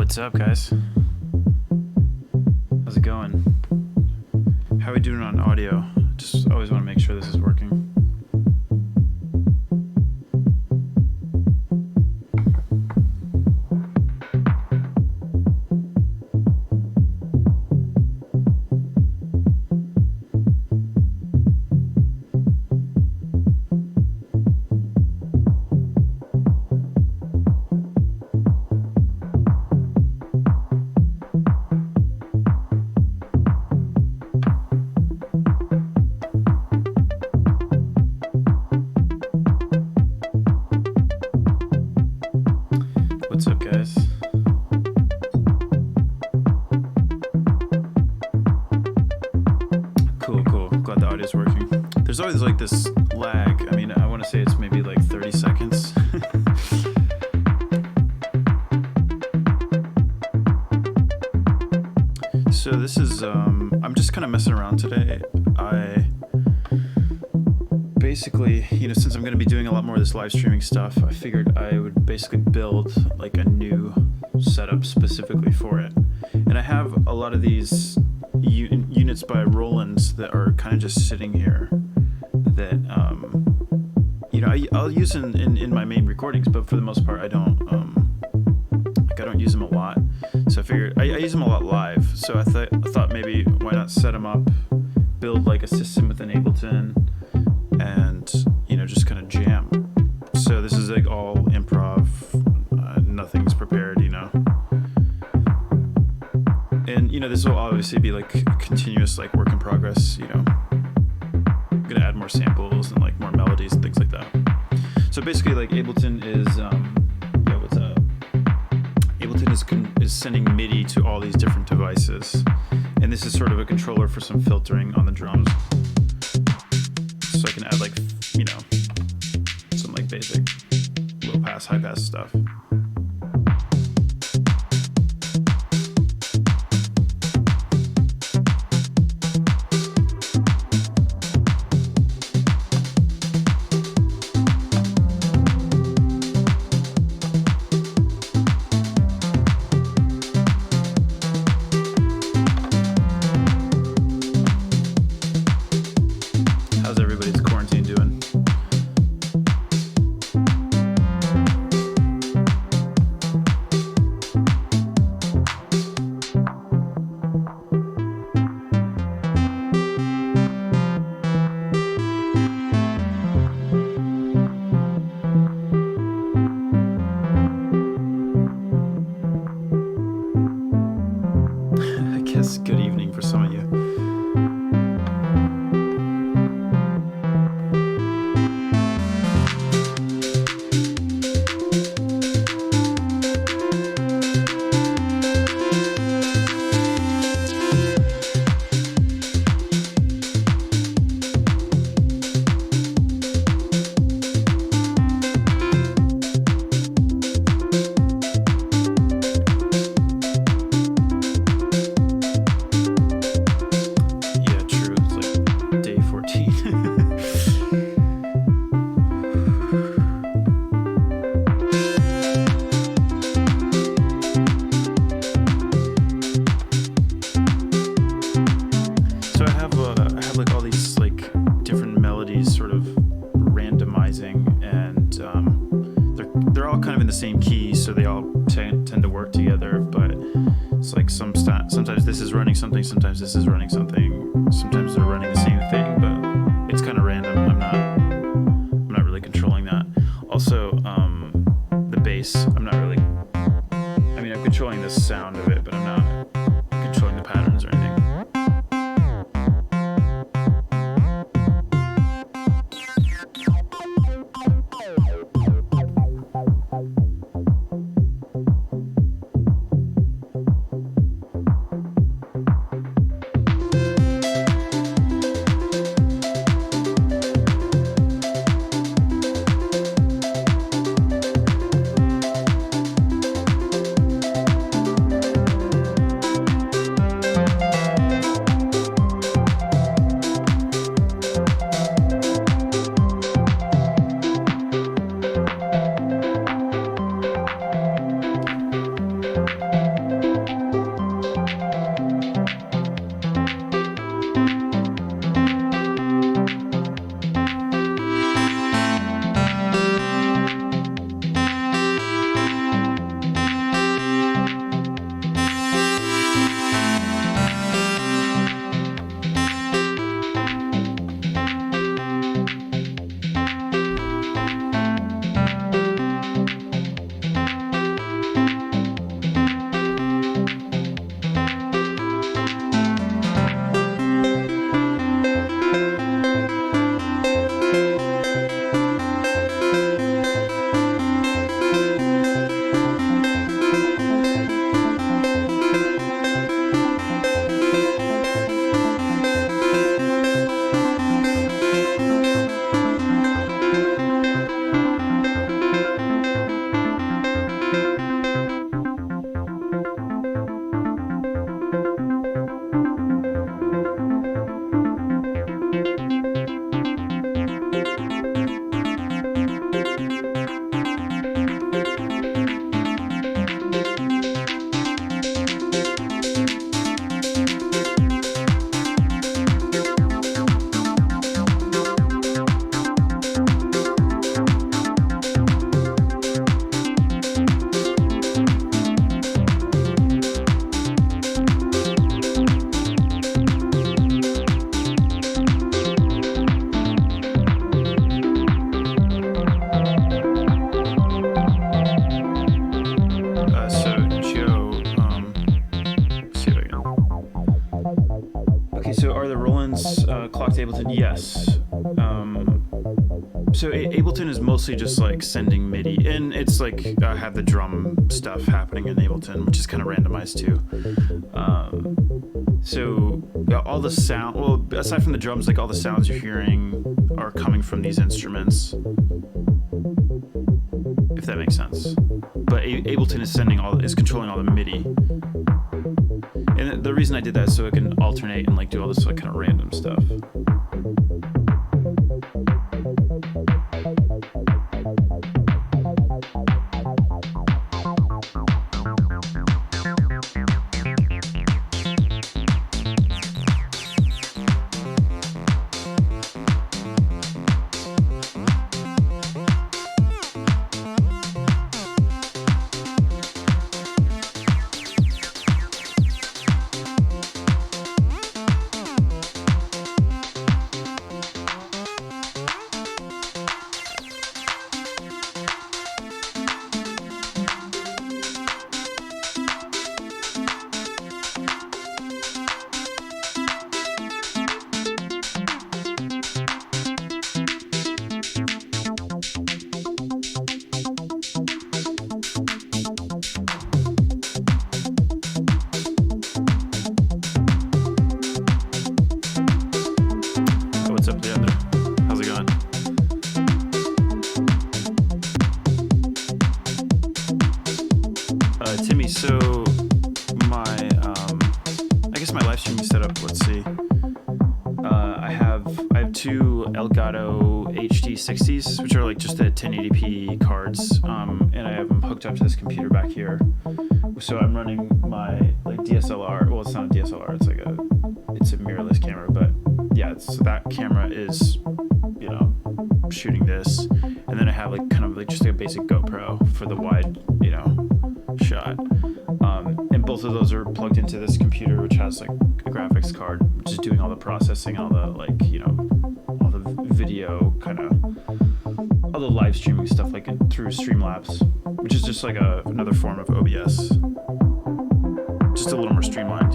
What's up, guys? How's it going? How are we doing on audio? Just always want to make sure this is working. What's up, guys? Cool. Glad the audio's working. There's always like this lag. I mean, I want to say it's maybe like 30 seconds. So this is, I'm just kind of messing around today. I basically, since I'm going to be doing a lot more of this live streaming stuff, I figured I would basically build like a new setup specifically for it. And I have a lot of these units by Roland that are kind of just sitting here that, I'll use in my main recordings, but for the most part, I don't use them a lot. So I figured I use them a lot live. So I thought maybe why not set them up, build like a system within Ableton, and just kind of jam. So this is like all improv, nothing's prepared, and this will obviously be like continuous like work in progress. I'm gonna add more samples and like more melodies and things like that. So basically, like Ableton is Ableton is sending MIDI to all these different devices, and this is sort of a controller for some filtering on the drums. So I can add like some like basic low pass, high pass stuff. How's everybody's quarantine doing? I guess good evening for some of you. Yeah, true. It's like day 14. So I have like all these like different melodies sort of randomizing, and they're all kind of in the same key, so they all tend to work together, but it's like sometimes this is running something, sometimes this is running something, sometimes they're running the same thing, but it's kind of random. I'm not really controlling that. Also, the bass, I'm controlling the sound of it, but I'm not controlling the patterns or anything. blocked Ableton, yes. So Ableton is mostly just like sending MIDI, and it's like I have the drum stuff happening in Ableton, which is kind of randomized too. So all the sound, well, aside from the drums, like all the sounds you're hearing are coming from these instruments, if that makes sense. But Ableton is controlling all the MIDI. And the reason I did that is so it can alternate and like do all this like kind of random stuff. HD60s, which are like just the 1080p cards, and I have them hooked up to this computer back here. So I'm running my like DSLR. Well, it's not a DSLR. It's a mirrorless camera, but yeah. So that camera is, shooting this, and then I have like kind of like just like a basic GoPro for the wide, shot. And both of those are plugged into this computer, which has like a graphics card, which is doing all the processing, all the like, all the video kind of, all the live streaming stuff like through Streamlabs, which is just like another form of OBS, just a little more streamlined,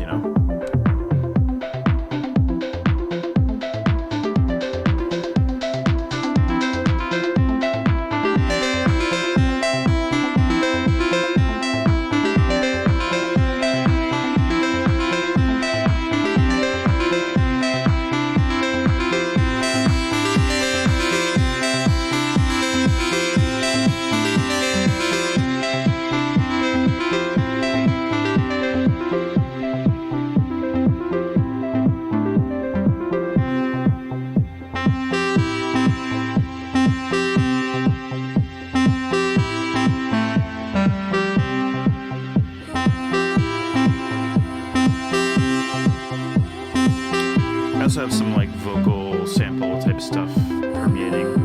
I also have some like vocal sample type stuff permeating.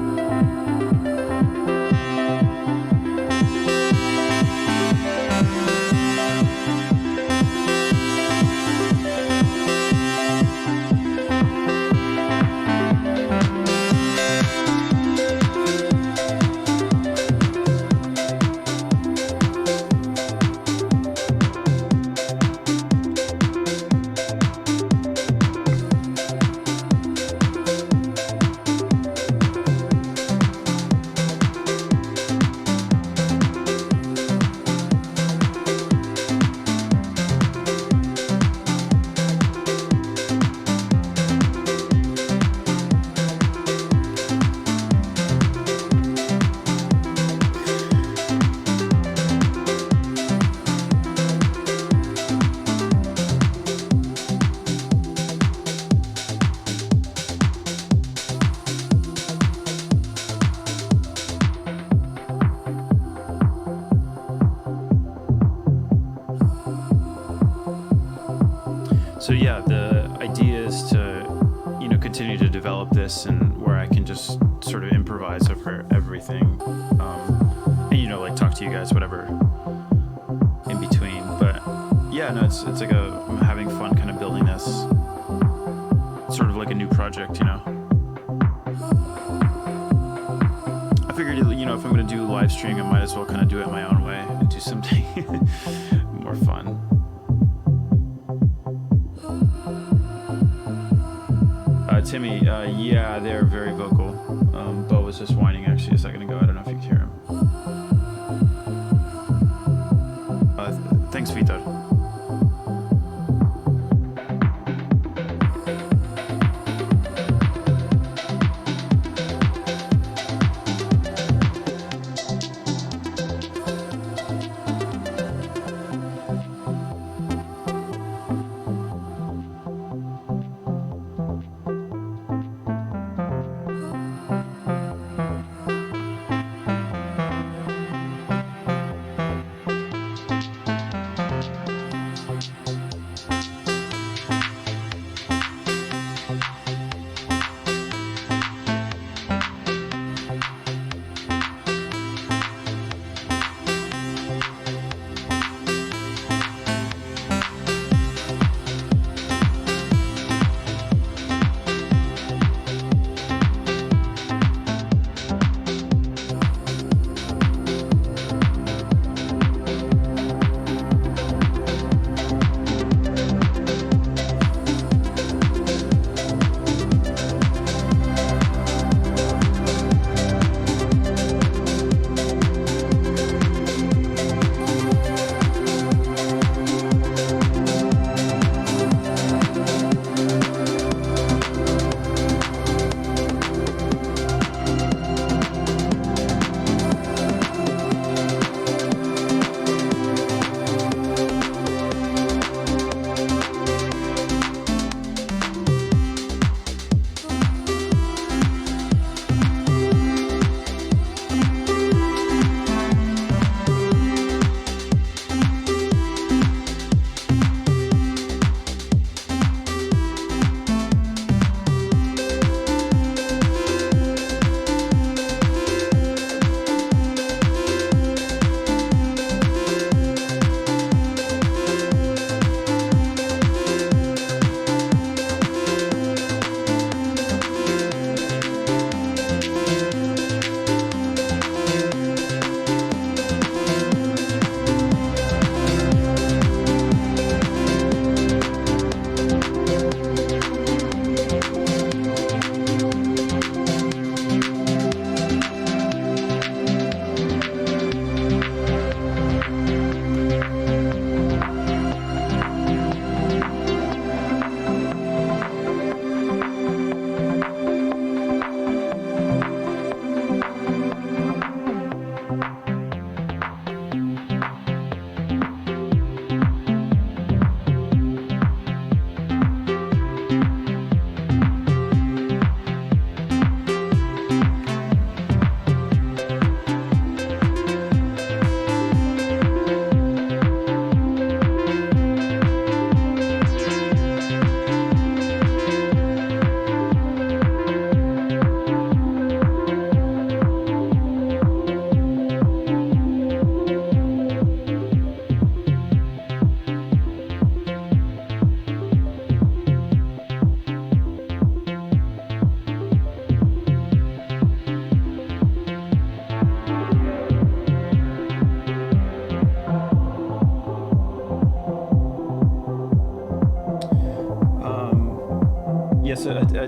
So yeah, the idea is to, continue to develop this and where I can just sort of improvise over everything, and like talk to you guys, whatever, in between. But yeah, no, it's like I'm having fun kind of building this, sort of like a new project, I figured, if I'm going to do live streaming, I might as well kind of do it my own way and do something more fun. Timmy, yeah, they're very vocal. Bo was just whining actually a second ago. I don't know if you could hear him. Thanks, Vitor.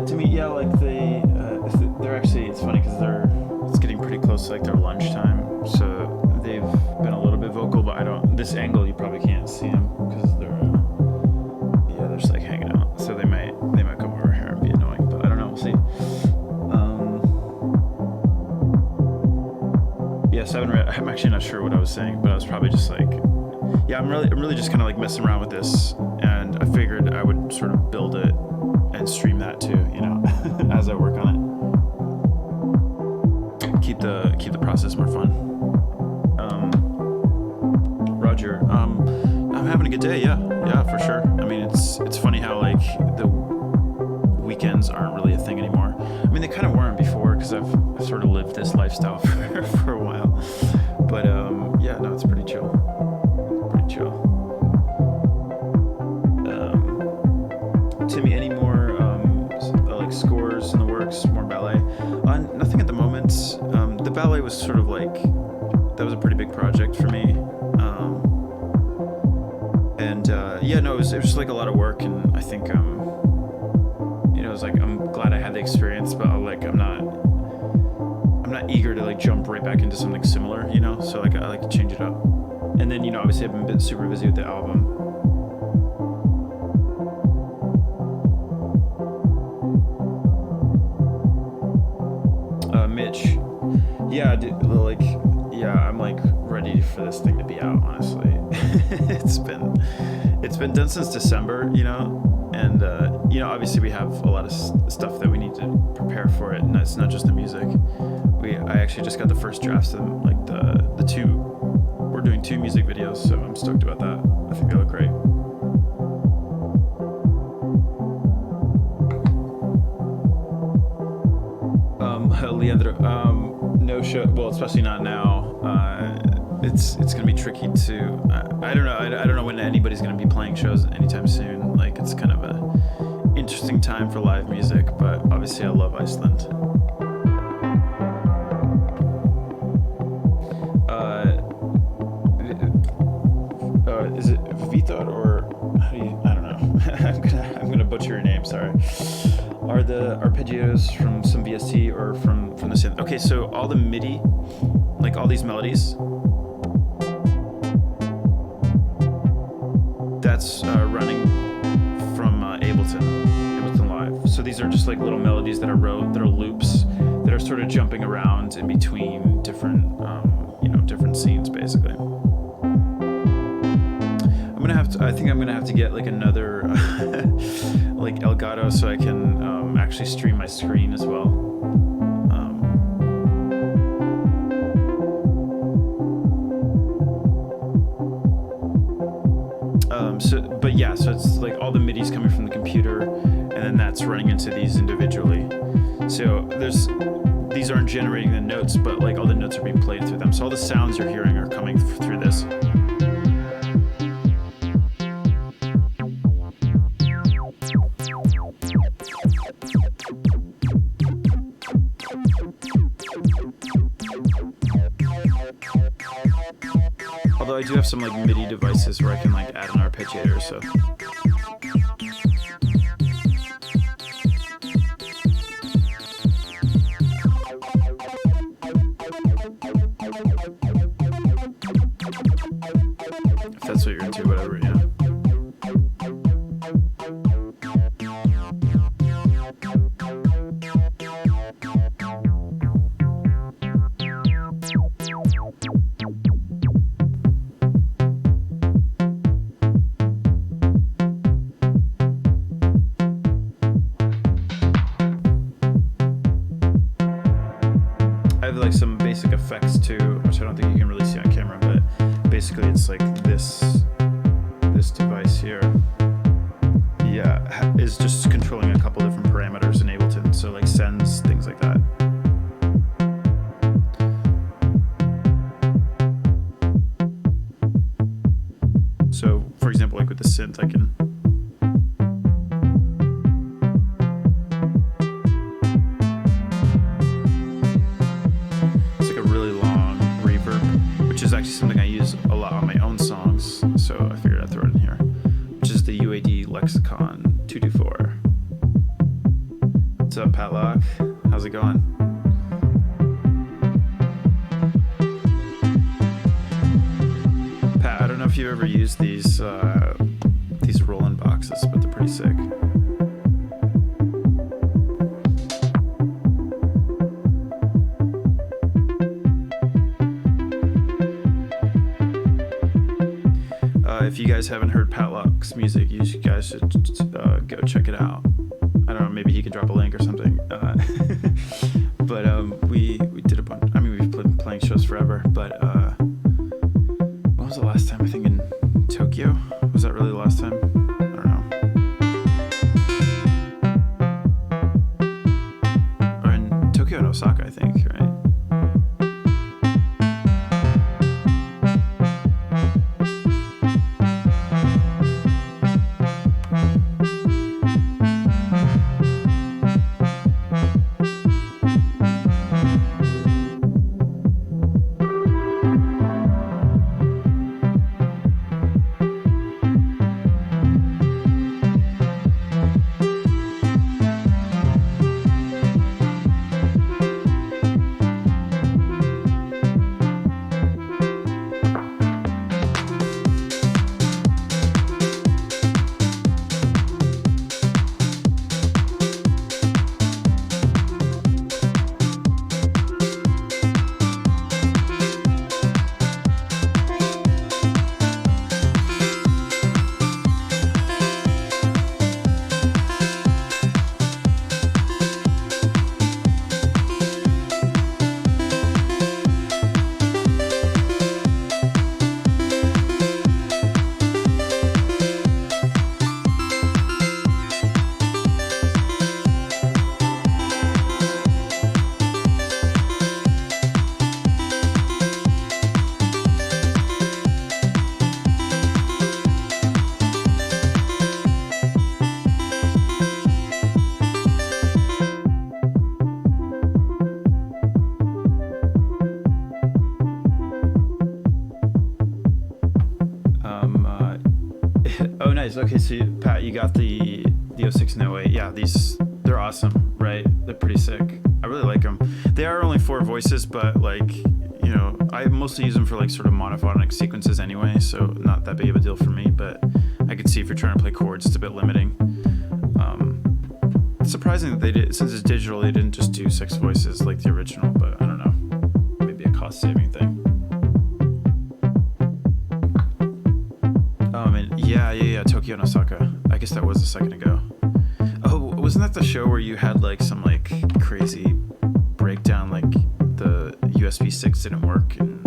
To me, yeah, like they're actually, it's funny because it's getting pretty close to like their lunchtime, so they've been a little bit vocal, but this angle you probably can't see them because they're just like hanging out, so they might come over here and be annoying, but I don't know, we'll see. So I'm actually not sure what I was saying, but I was probably just like, yeah, I'm really just kind of like messing around with this, and I figured I would sort of build it and stream that too, as I work on it. Keep the process more fun. Roger, I'm having a good day. Yeah, for sure. I mean, it's funny how like the weekends aren't really a thing anymore. I mean, they kind of weren't before because I've sort of lived this lifestyle for a while. But yeah, no, it's pretty chill. Pretty chill. Timmy, any more like scores in the works? More ballet? Nothing at the moment. The ballet was sort of like, that was a pretty big project for me. Yeah, no, it was just like a lot of work, and I think it was was like, I'm glad I had the experience, but I'm not eager to like jump right back into something similar, you know. So like I like to change it up. And then, you know, obviously I've been super busy with the album. Mitch, yeah, I'm like ready for this thing to be out. Honestly, it's been done since December, you know, and you know, obviously we have a lot of stuff that we need to prepare for it, and it's not just the music. I actually just got the first drafts of them, like the two. We're doing 2 music videos, so I'm stoked about that. I think they look great. Leandro, no show. Well, especially not now. It's gonna be tricky to. I don't know. I don't know when anybody's gonna be playing shows anytime soon. Like, it's kind of a interesting time for live music, but obviously I love Iceland. Is it Vithod or how do you? I don't know. I'm gonna butcher your name. Sorry. Are the arpeggios from some VST or from the synth? Okay, so all the MIDI, like all these melodies, that's running from Ableton Live. So these are just like little melodies that are loops that are sort of jumping around in between different different scenes, basically. I think I'm gonna have to get like another like Elgato so I can actually stream my screen as well. So it's like all the MIDI's coming from the computer, and then that's running into these individually. So these aren't generating the notes, but like all the notes are being played through them. So all the sounds you're hearing are coming through this. Although I do have some like MIDI devices where I can like add an arpeggiator, so. If that's what you're into, whatever, yeah. Like some basic effects too, which I don't think you can really see on camera, but basically it's like this device here, yeah, is just controlling a couple different parameters in Ableton, so like sends, things like that. So for example, like with the synth, I can something I use a lot on my own songs, so I figured I'd throw it in here, which is the UAD Lexicon 224. What's up, Patlock? How's it going? Pat, I don't know if you've ever used these Roland boxes, but they're pretty sick. If you guys haven't heard Patlock's music, you guys should go check it out. I don't know, maybe he can drop a link or something. But we did a bunch. I mean, we've been playing shows forever. But when was the last time? I think in Tokyo. Was that really the last time? I don't know. Or in Tokyo and Osaka, I think. Right. Oh, nice. Okay, so Pat, you got the 06 and 08. Yeah, they're awesome, right? They're pretty sick. I really like them. They are only 4 voices, but like, you know, I mostly use them for like sort of monophonic sequences anyway, so not that big of a deal for me, but I could see if you're trying to play chords, it's a bit limiting. It's surprising that they did, since it's digital, they didn't just do 6 voices like the original, but I don't know. Maybe a cost-saving thing. Yeah, Tokyo and Osaka. I guess that was a second ago. Oh, wasn't that the show where you had like some like crazy breakdown, like the USB sticks didn't work in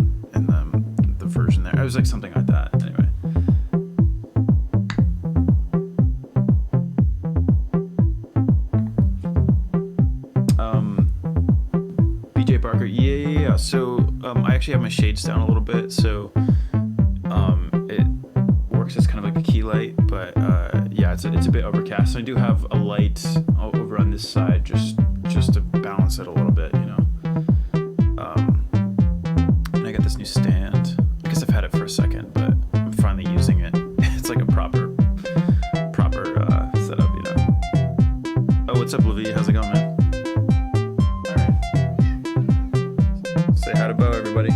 the version there? It was like something like that. Anyway. BJ Barker, yeah. So I actually have my shades down a little bit, so it works as kind of like a key light, but yeah, it's a bit overcast. So I do have a light over on this side just to balance it a little bit, you know. And I got this new stand. I guess I've had it for a second, but I'm finally using it. It's like a proper setup, you know. Oh, what's up, Livy? How's it going, man? All right. Say hi to Bo, everybody.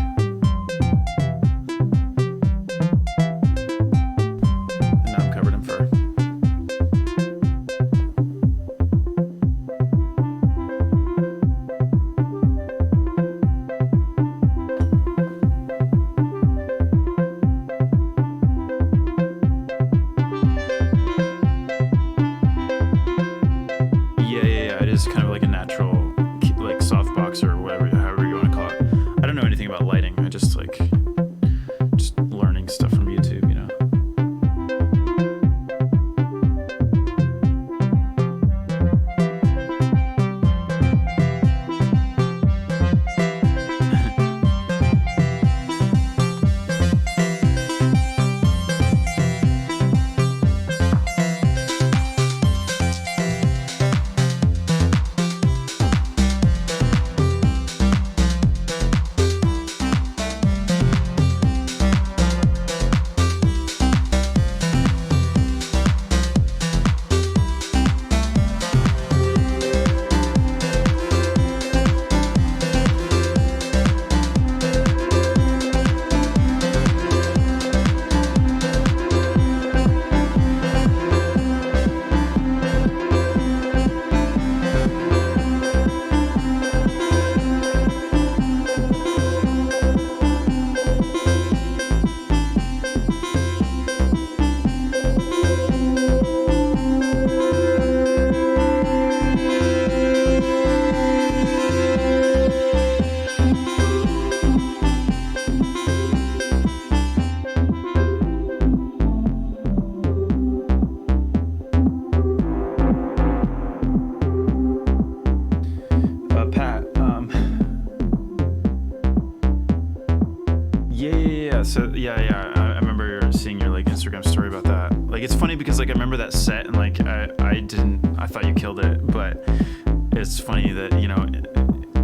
I remember seeing your like Instagram story about that. Like, it's funny because like I remember that set and like I thought you killed it, but it's funny that, you know,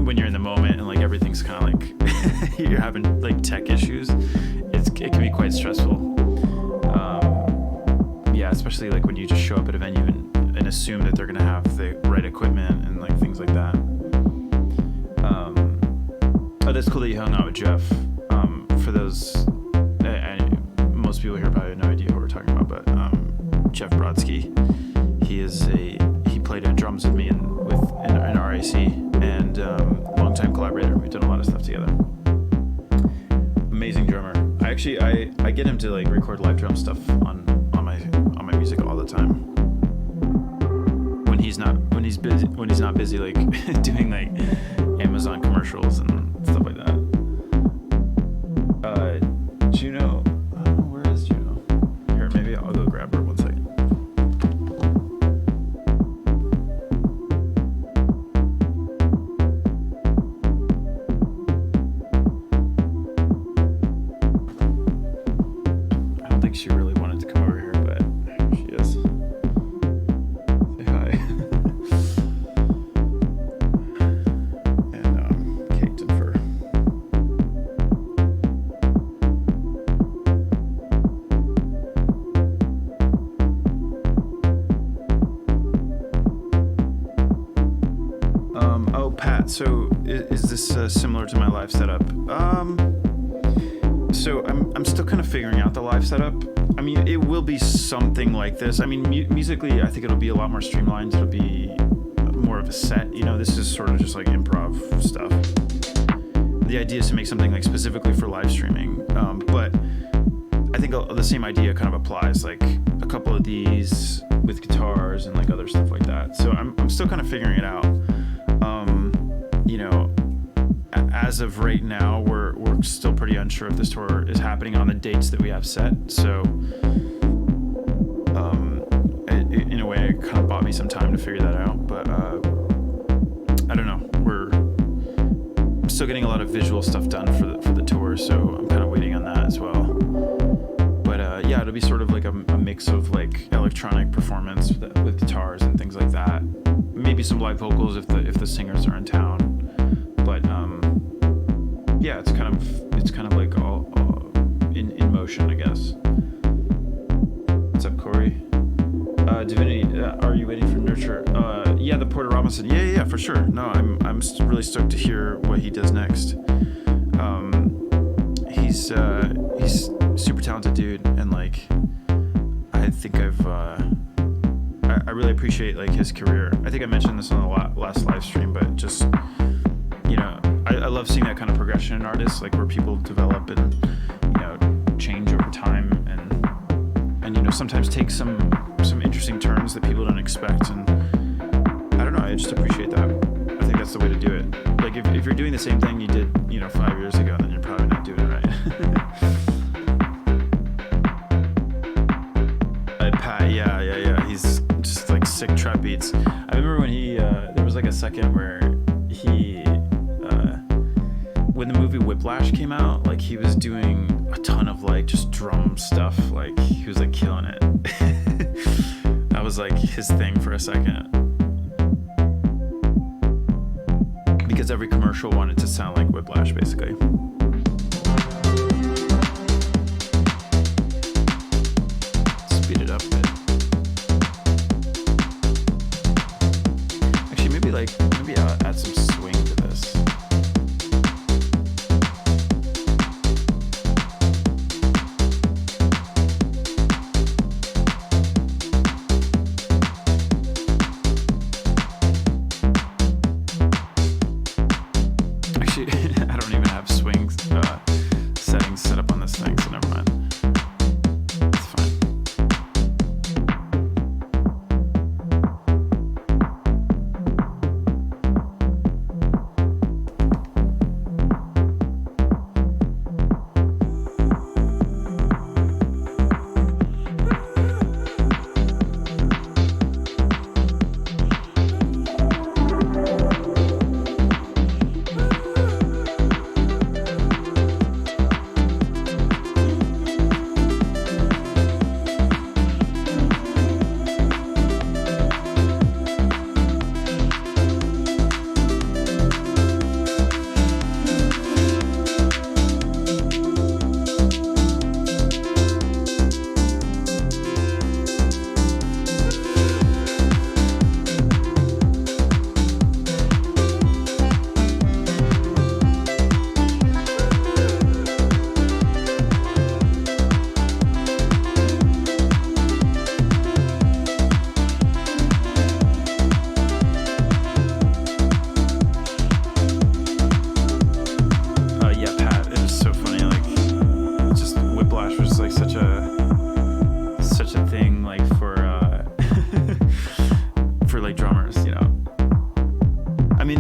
when you're in the moment and like everything's kind of like you're having like tech issues, it can be quite stressful. Yeah, especially like when you just show up at a venue and assume that they're gonna have the right equipment and like things like that. Oh, that's cool that you hung out with Jeff. For those, most people here probably have no idea what we're talking about, but Jeff Brodsky, he played drums with me in RAC, and longtime collaborator. We've done a lot of stuff together. Amazing drummer. I get him to like record live drum stuff on my music all the time. When he's not busy like doing like Amazon commercials and stuff like that. Juno, where is Juno? Here, maybe I'll go grab her 1 second. I don't think she really wanted to come over here, but here she is. Say hi. And Kate and Fur. Pat, so is this similar to my live setup? So I'm still kind of figuring out the live setup. I mean, it will be something like this. I mean, musically, I think it'll be a lot more streamlined. It'll be more of a set. You know, this is sort of just like improv stuff. The idea is to make something like specifically for live streaming, but I think the same idea kind of applies, like a couple of these with guitars and like other stuff like that. So I'm still kind of figuring it out. You know, as of right now, we're still pretty unsure if this tour is happening on the dates that we have set. So in a way, it kind of bought me some time to figure that out. But I don't know. I'm still getting a lot of visual stuff done for the tour, so I'm kind of waiting on that as well. But yeah, it'll be sort of like a mix of like electronic performance with guitars and things like that. Maybe some live vocals if the singers are in town. But yeah, it's kind of like all in motion, I guess. What's up, Corey? Divinity, are you waiting for Nurture? Yeah, the Porter Robinson. Yeah, for sure. No, I'm really stoked to hear what he does next. He's super talented dude, and like I think I really appreciate like his career. I think I mentioned this on the last live stream, but just, you know, I love seeing that kind of progression in artists, like where people develop and, you know, change over time and you know, sometimes take some interesting turns that people don't expect. And I don't know, I just appreciate that. I think that's the way to do it. Like if you're doing the same thing you did, you know, 5 years ago, then you're probably not doing it right. Pat, yeah. He's just like sick trap beats. I remember when there was like a second where when the movie Whiplash came out, like he was doing a ton of like just drum stuff. Like he was like killing it. That was like his thing for a second. Because every commercial wanted to sound like Whiplash, basically. Speed it up a bit. Actually, maybe I'll add some swing to this. I don't even have swing settings set up on this thing, so never mind. It's fine.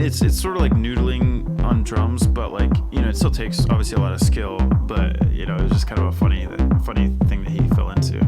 It's sort of like noodling on drums, but like, you know, it still takes obviously a lot of skill, but you know, it was just kind of a funny thing that he fell into.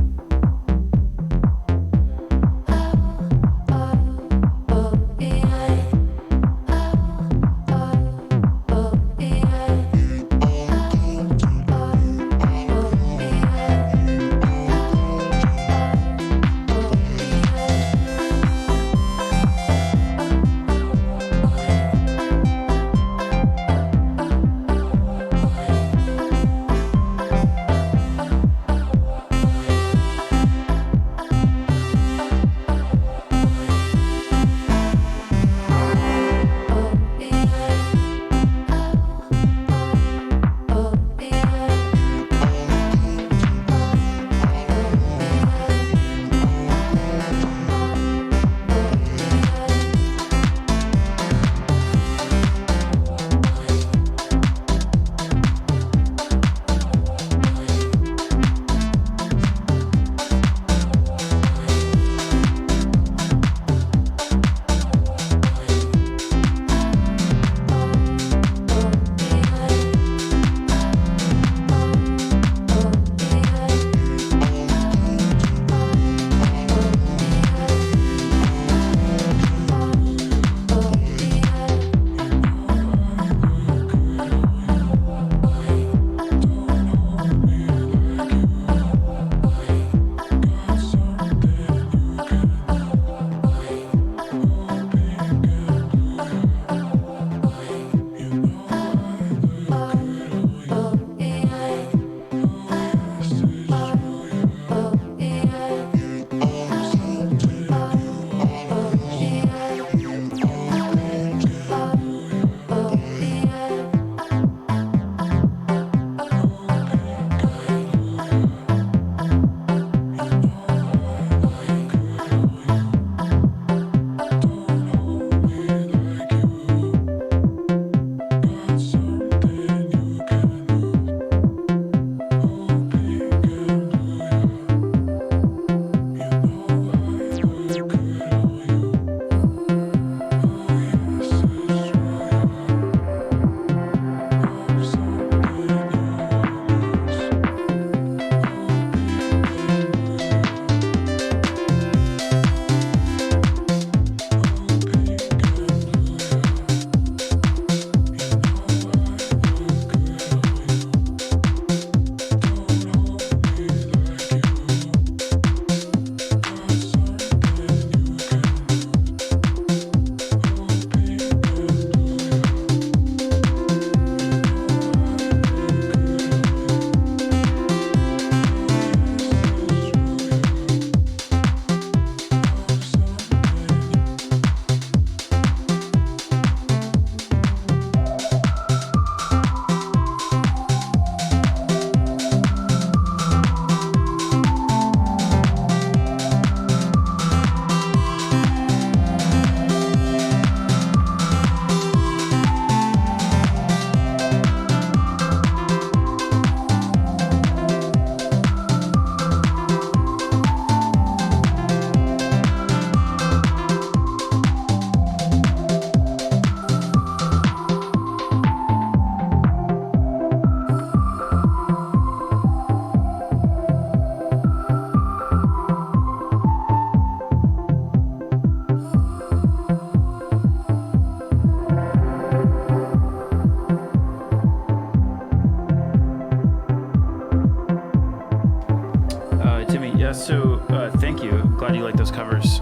Thank you. Glad you like those covers.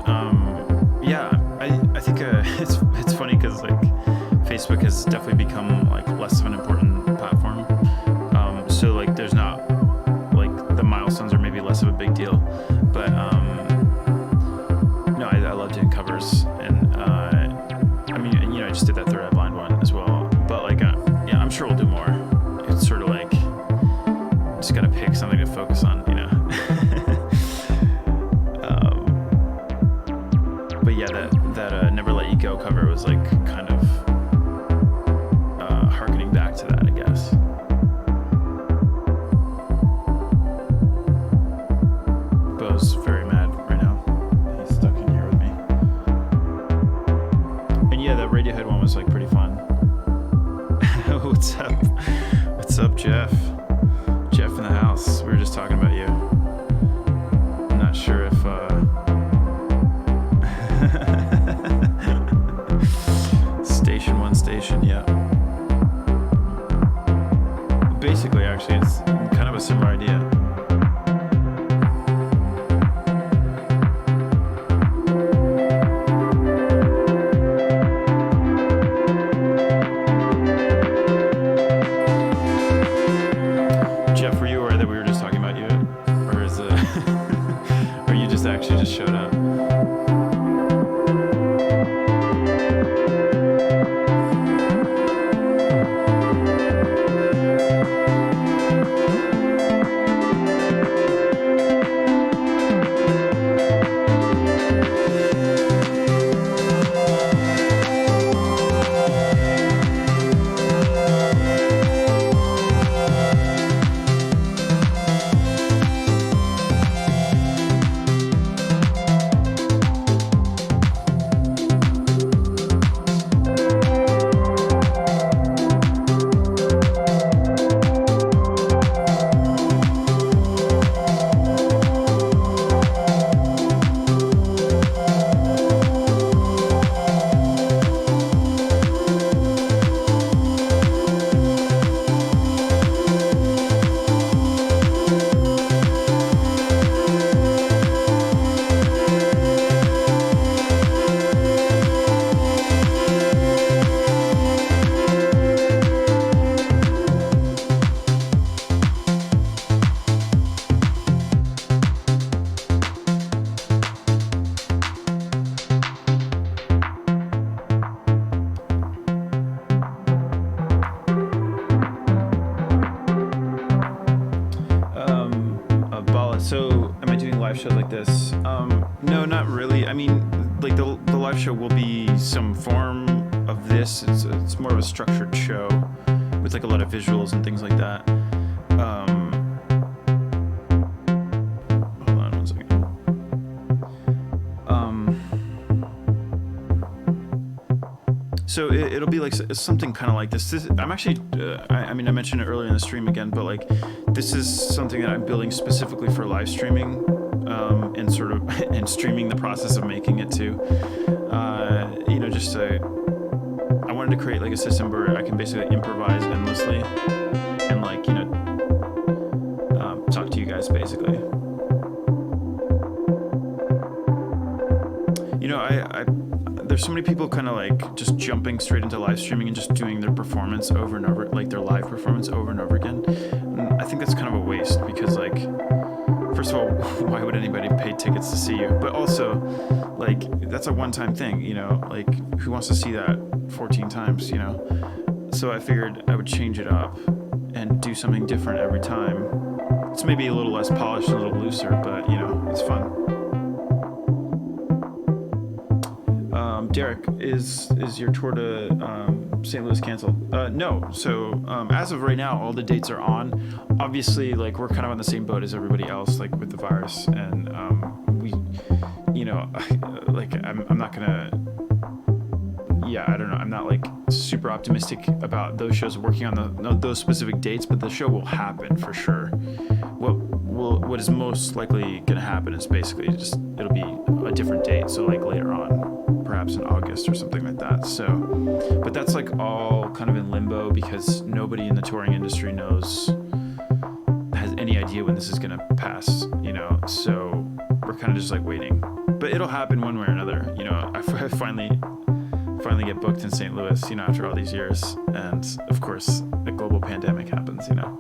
Yeah, I think it's funny because like Facebook has definitely become like less of an important platform. So like there's not like the milestones are maybe less of a big deal, but no, I love doing covers, and I mean, I just did that Third Eye Blind one as well. But like, yeah, I'm sure we'll do more. It's sort of like just gotta pick something to focus on, But yeah, that Never Let You Go cover was like kind of harkening back to that, I guess. Bo's very mad right now. He's stuck in here with me. And yeah, that Radiohead one was like pretty fun. What's up? What's up, Jeff? Jeff in the house. We were just talking about you. I'm not sure if Station 1 station, yeah. Basically, actually, it's kind of a similar idea. Jeff, were you aware that we were just talking about you? Or is it or you just actually just showed up? So, am I doing live shows like this? No, not really. I mean, like the live show will be some form of this. It's more of a structured show with like a lot of visuals and things like that. Hold on one second. So it'll be like something kind of like this. I'm actually, I mean, I mentioned it earlier in the stream again, but like this is something that I'm building specifically for live streaming, and sort of and streaming the process of making it too. Just I wanted to create like a system where I can basically improvise endlessly and like talk to you guys basically. There's so many people kind of like just jumping straight into live streaming and just doing their performance over and over, like their live performance over and over again. And I think that's kind of a waste because, like, first of all, why would anybody pay tickets to see you? But also, like, that's a one-time thing, like who wants to see that 14 times, So I figured I would change it up and do something different every time. It's maybe a little less polished, a little looser, but it's fun. Derek, is your tour to St. Louis canceled? No. So as of right now, all the dates are on. Obviously, like we're kind of on the same boat as everybody else, like with the virus, and we, like I'm not gonna. Yeah, I don't know. I'm not like super optimistic about those shows working on those specific dates, but the show will happen for sure. What is most likely going to happen is basically just it'll be a different date, so like later on, perhaps in August or something like that. So, but that's like all kind of in limbo because nobody in the touring industry has any idea when this is going to pass, So we're kind of just like waiting. But it'll happen one way or another. You know, I finally get booked in St. Louis, you know, after all these years. And of course, a global pandemic happens, you know.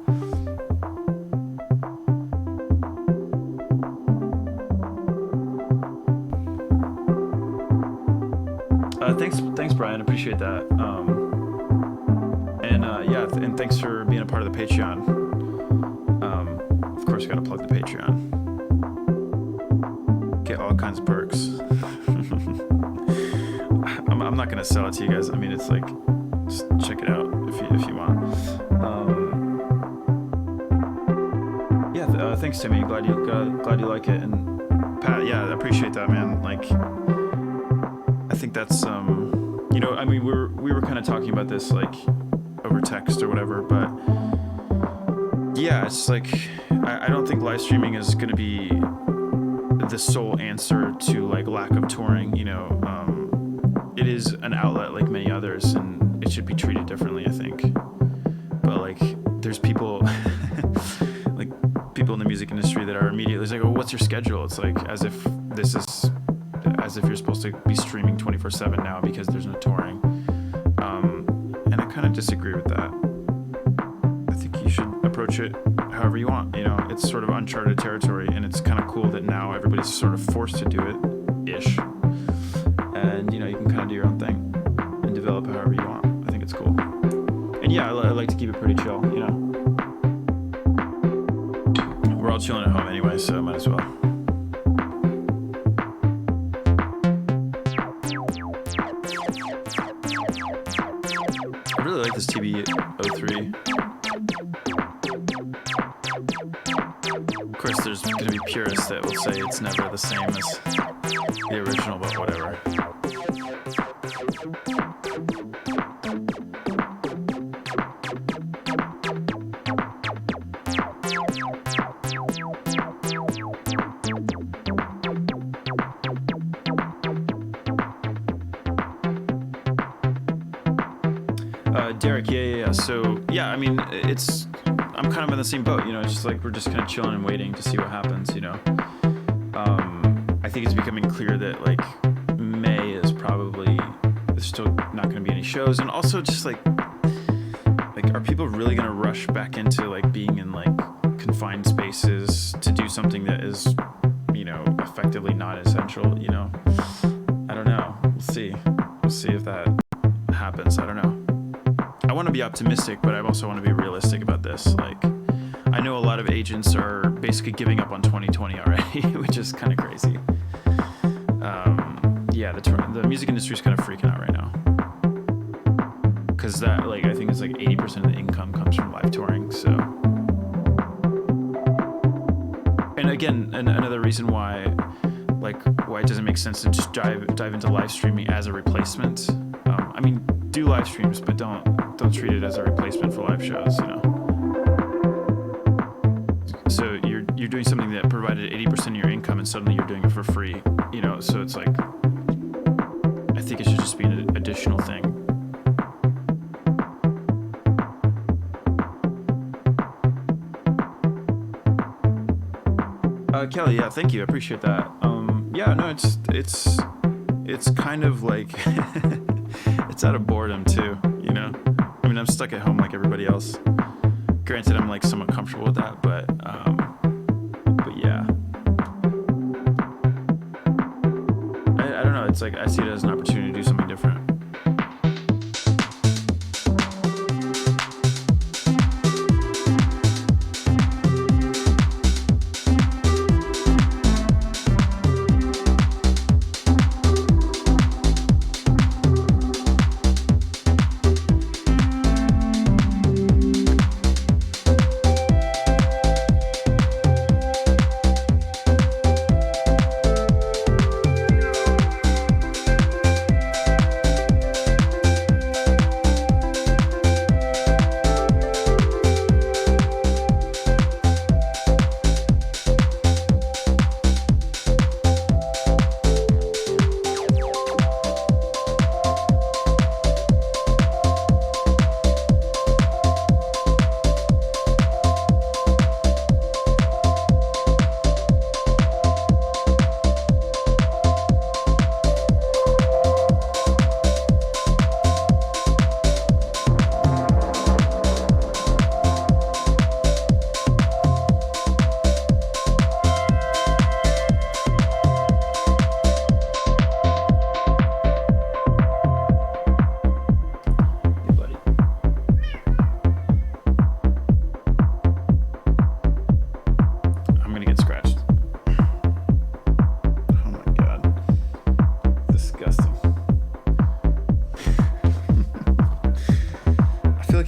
Thanks, Brian. Appreciate that. And thanks for being a part of the Patreon. Of course, got to plug the Patreon. Get all kinds of perks. I'm not gonna sell it to you guys. I mean, it's like, just check it out if you want. Thanks, Timmy. Glad you like it. And Pat, yeah, I appreciate that, man. Like, I think that's you know, I mean, we were kind of talking about this like over text or whatever, but yeah, it's like I don't think live streaming is gonna be the sole answer to like lack of touring. You know, it is an outlet like many others, and it should be treated differently, I think. But like, there's people like people in the music industry that are immediately like, "Oh, what's your schedule?" It's like as if you're supposed to be streaming 24/7 now because there's no touring. And I kind of disagree with that. I think you should approach it however you want. You know, it's sort of uncharted territory, and it's kind of cool that now everybody's sort of forced to do it-ish. And, you know, you can kind of do your own thing and develop however you want. I think it's cool. And yeah, I like to keep it pretty chill, you know. We're all chilling at home anyway, so might as well. I really like this TB-03. Of course, there's going to be purists that will say it's never the same as the original, but whatever. Derek, yeah. So, yeah, I mean, I'm kind of in the same boat, you know, it's just like we're just kind of chilling and waiting to see what happens, you know. I think it's becoming clear that, like, May is probably, there's still not going to be any shows. And also just, like, are people really going to rush back into, like, being in, like, confined spaces to do something that is, you know, effectively not essential, you know? I don't know. We'll see. We'll see if that happens. I don't know. I want to be optimistic, but I also want to be realistic about this. Like, I know a lot of agents are basically giving up on 2020 already, which is kind of crazy. Yeah, the music industry is kind of freaking out right now. Because that, like, I think it's like 80% of the income comes from live touring, so. And again, another reason why it doesn't make sense to just dive into live streaming as a replacement. I mean, do live streams, but don't treat it as a replacement for live shows, you know. So you're doing something that provided 80% of your income, and suddenly you're doing it for free, you know. So it's like, I think it should just be an additional thing. Kelly, yeah, thank you. I appreciate that. Yeah, no, it's kind of like it's out of boredom too, you know. I mean, I'm stuck at home like everybody else. Granted, I'm like somewhat comfortable with that, but yeah. I don't know. It's like I see it as an opportunity to do something different.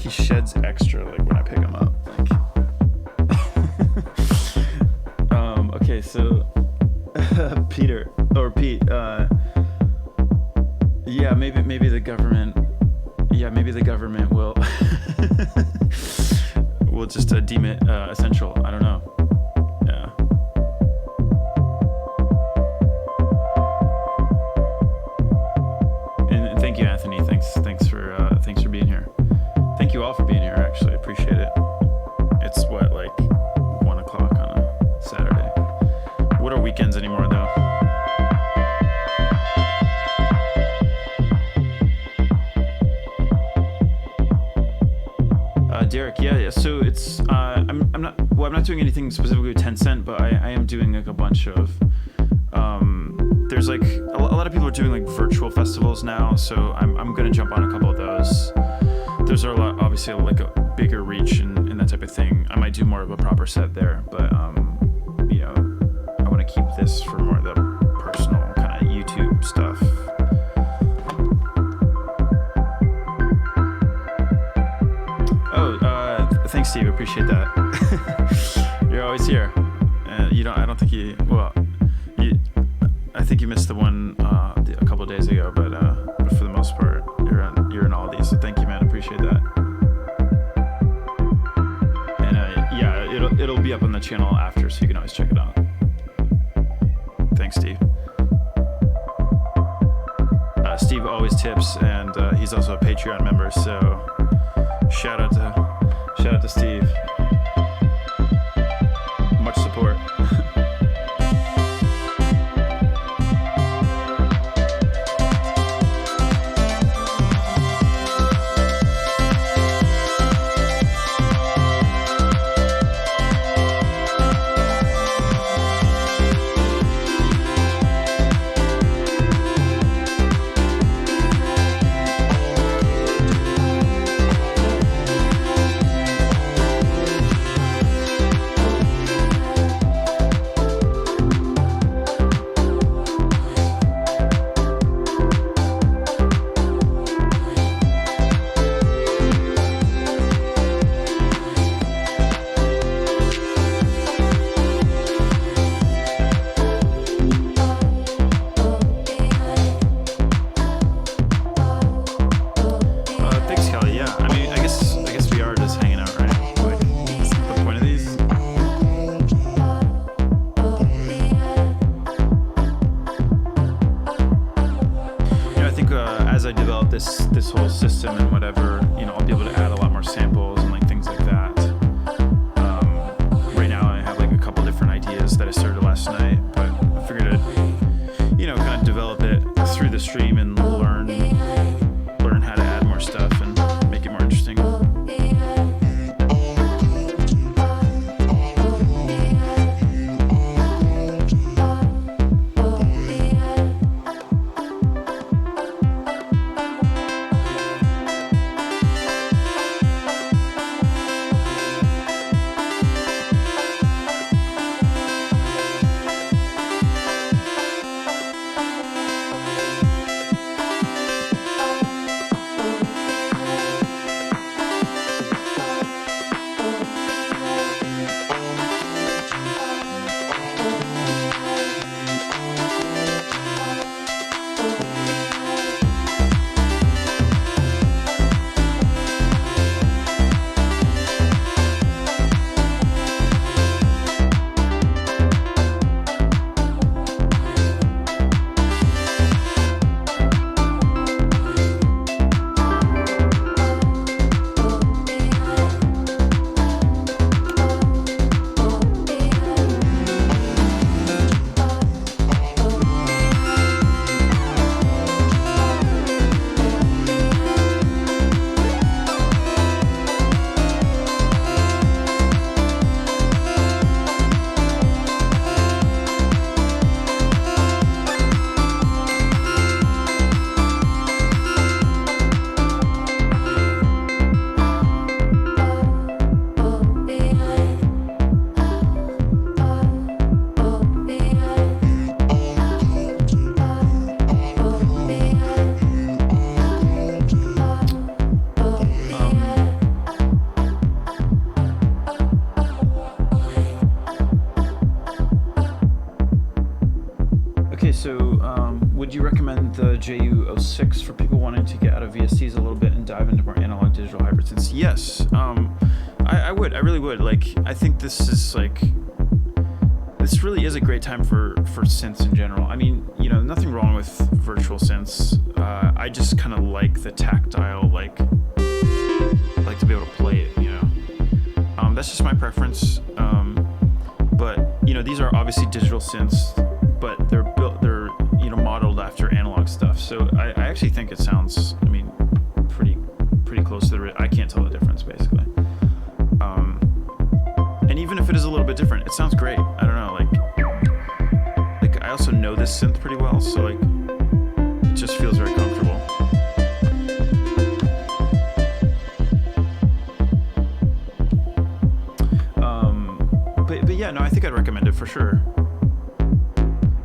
he sheds extra like when I pick him up. Like, okay, so Pete, yeah, maybe the government. Yeah, maybe the government will will just deem it essential. I don't know. Yeah. And thank you, Anthony. Thanks for being here. Thank you all for being here. Actually, I appreciate it. It's what, like 1 o'clock on a Saturday. What are weekends anymore, though? Derek, yeah. So it's I'm not doing anything specifically with Tencent, but I am doing like a bunch of there's like a lot of people are doing like virtual festivals now, so I'm gonna jump on a couple of those. Those are a lot, obviously like a bigger reach and that type of thing. I might do more of a proper set there, but you know, I want to keep this for more of the personal kind of YouTube stuff. Thanks, Steve. Appreciate that. You're always here. I don't think I think you missed the one a couple of days ago, but for the most part, you're in all these. So thank you, man. Appreciate that. And yeah, it'll be up on the channel after, so you can always check it out. Thanks, Steve. Steve always tips, and he's also a Patreon member. So shout out to Steve. Much support. This whole system and whatever, I'll be able to add a lot more samples and like things like that. Right now I have like a couple different ideas that I started last night, but I figured I'd, kind of develop it through the stream and learn how to add more stuff and make it more interesting. Okay, so would you recommend the JU-06 for people wanting to get out of VSTs a little bit and dive into more analog digital hybrid synths? Yes, I would. I really would. Like, I think this is like, this really is a great time for synths in general. I mean, you know, nothing wrong with virtual synths. I just kind of like the tactile, like to be able to play it, you know. That's just my preference. But you know, these are obviously digital synths, but they're you know, modeled after analog stuff. So I actually think it sounds, I mean, pretty close to I can't tell the difference basically. And even if it is a little bit different, it sounds great. I don't know, like I also know this synth pretty well, so like it just feels very comfortable. But yeah, no, I think I'd recommend it for sure.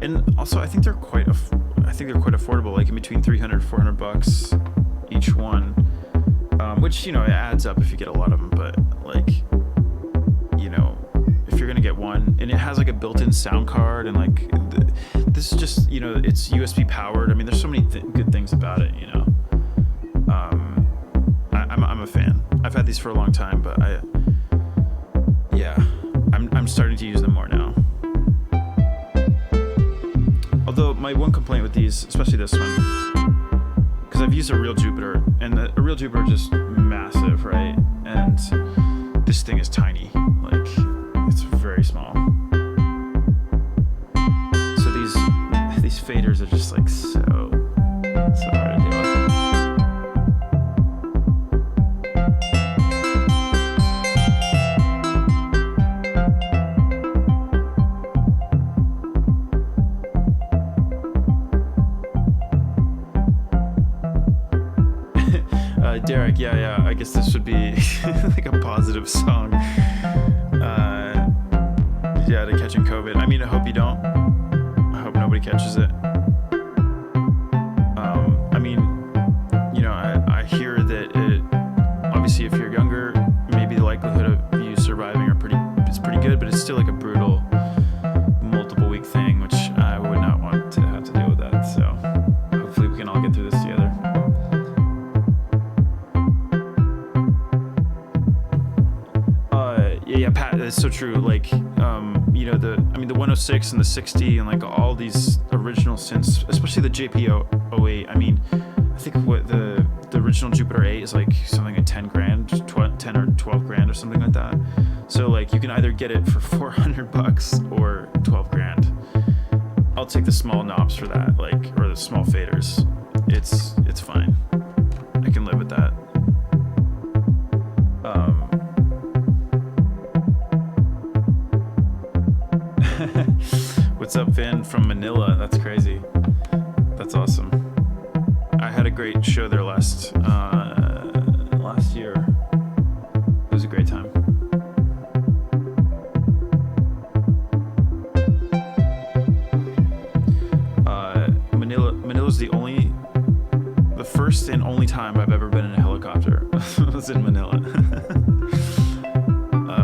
And also, I think they're quite affordable, like in between $300-400 each one, which, you know, it adds up if you get a lot of them. But like, you know, if you're gonna get one, and it has like a built-in sound card, and like this is just, you know, it's USB powered. I mean, there's so many good things about it, you know. I'm a fan. I've had these for a long time, but I'm starting to use them more now. Although my one complaint with these, especially this one, because I've used a real Jupiter, and a real Jupiter is just massive, right? And this thing is tiny, like it's very small. So these faders are just like so hard to deal with. Derek, yeah, I guess this would be like a positive song. Yeah, to catching COVID. I mean, I hope you don't. I hope nobody catches it. I mean, you know, I hear that it, obviously if you're younger, maybe the likelihood of you surviving is pretty good, but it's still like a brutal multiple week thing, which I would not want to have to deal with that. So hopefully we can all get through this together. Yeah, Pat, that's so true. Like, you know, the 106 and the 60 and like all these original synths, especially the JP-08. I mean, I think what the original Jupiter 8 is like something like 10 or 12 grand or something like that. So like you can either get it for $400 or 12 grand. I'll take the small knobs for that, like, or the small faders. It's fine. I can live with that. What's up, Vin from Manila? That's crazy. That's awesome. I had a great show there last year. It was a great time. Manila's the first and only time I've ever been in a helicopter. was in Manila.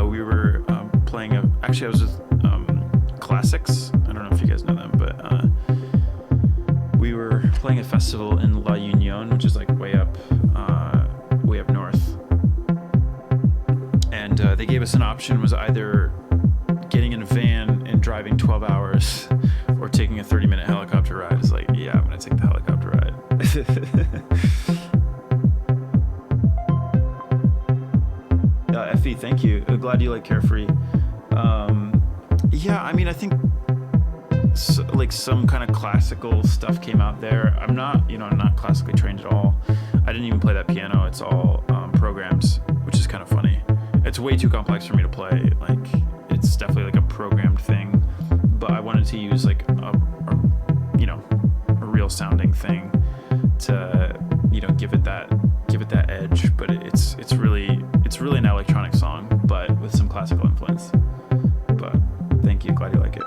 We were playing actually I was with Classics. I don't know if you guys know them, but we were playing a festival in La Union, which is like way up north. And they gave us an option, was either getting in a van and driving 12 hours or taking a 30-minute helicopter ride. It's like, yeah, I'm gonna take the helicopter ride. Effie, thank you. I'm glad you like Carefree. Yeah, I mean, I think like some kind of classical stuff came out there. I'm not classically trained at all. I didn't even play that piano. It's all programs, which is kind of funny. It's way too complex for me to play. Like, it's definitely like a programmed thing. But I wanted to use like a real sounding thing to, you know, give it that edge. But it's really an electronic song, but with some classical influence. But thank you, glad you like it.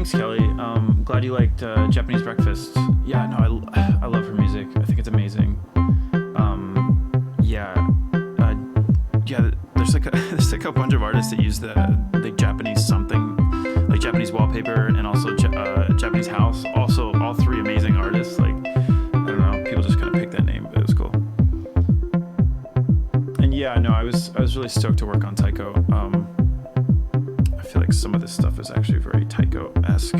Thanks, Kelly. Glad you liked Japanese Breakfast. Yeah, no, I love her music. I think it's amazing. Yeah, there's like a bunch of artists that use the Japanese something, like Japanese wallpaper and also Japanese house. Also, all three amazing artists. Like, I don't know, people just kind of picked that name, but it was cool. And yeah, no, I was really stoked to work on Taiko. I feel like some of this stuff is actually very Taiko-esque.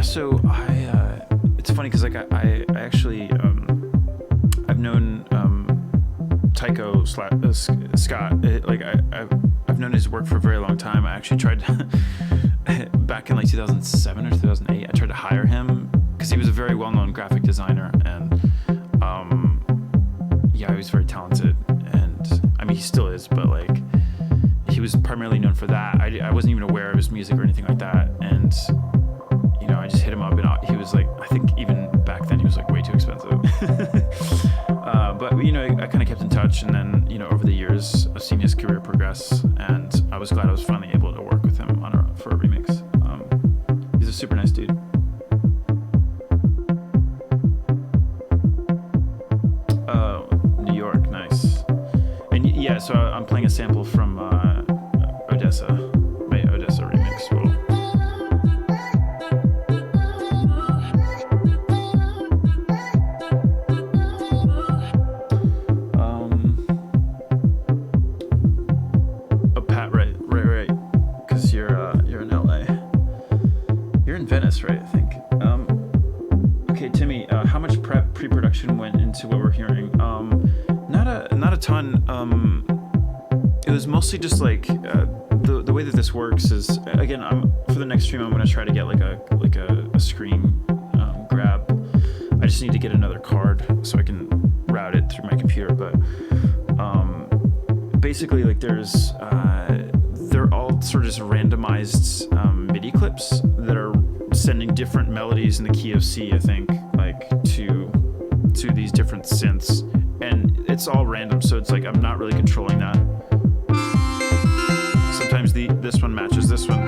So it's funny because like I actually I've known Taiko Scott. I've known his work for a very long time. I actually tried back in like 2007 or 2008. I tried to hire him because he was a very well-known graphic designer, and yeah, he was very talented. And I mean, he still is, but like he was primarily known for that. I wasn't even aware of his music or anything like that, and you know, I just hit him up, and he was like, I think even back then he was like way too expensive. But you know, I kind of kept in touch, and then you know, over the years, I've seen his career progress, and I was glad I was finally able to work with him for a remix. He's a super nice dude. New York, nice. And yeah, so I'm playing a sample from Odessa, my Odessa remix. Cool. Right, I think. Okay, Timmy, how much pre-production went into what we're hearing? Not a ton. It was mostly just like the way that this works is, again, for the next stream I'm gonna try to get like a screen grab. I just need to get another card so I can route it through my computer. But basically, like they're all sort of just randomized MIDI clips that are sending different melodies in the key of C, I think, like to these different synths, and it's all random, so it's like I'm not really controlling that. Sometimes this one matches this one,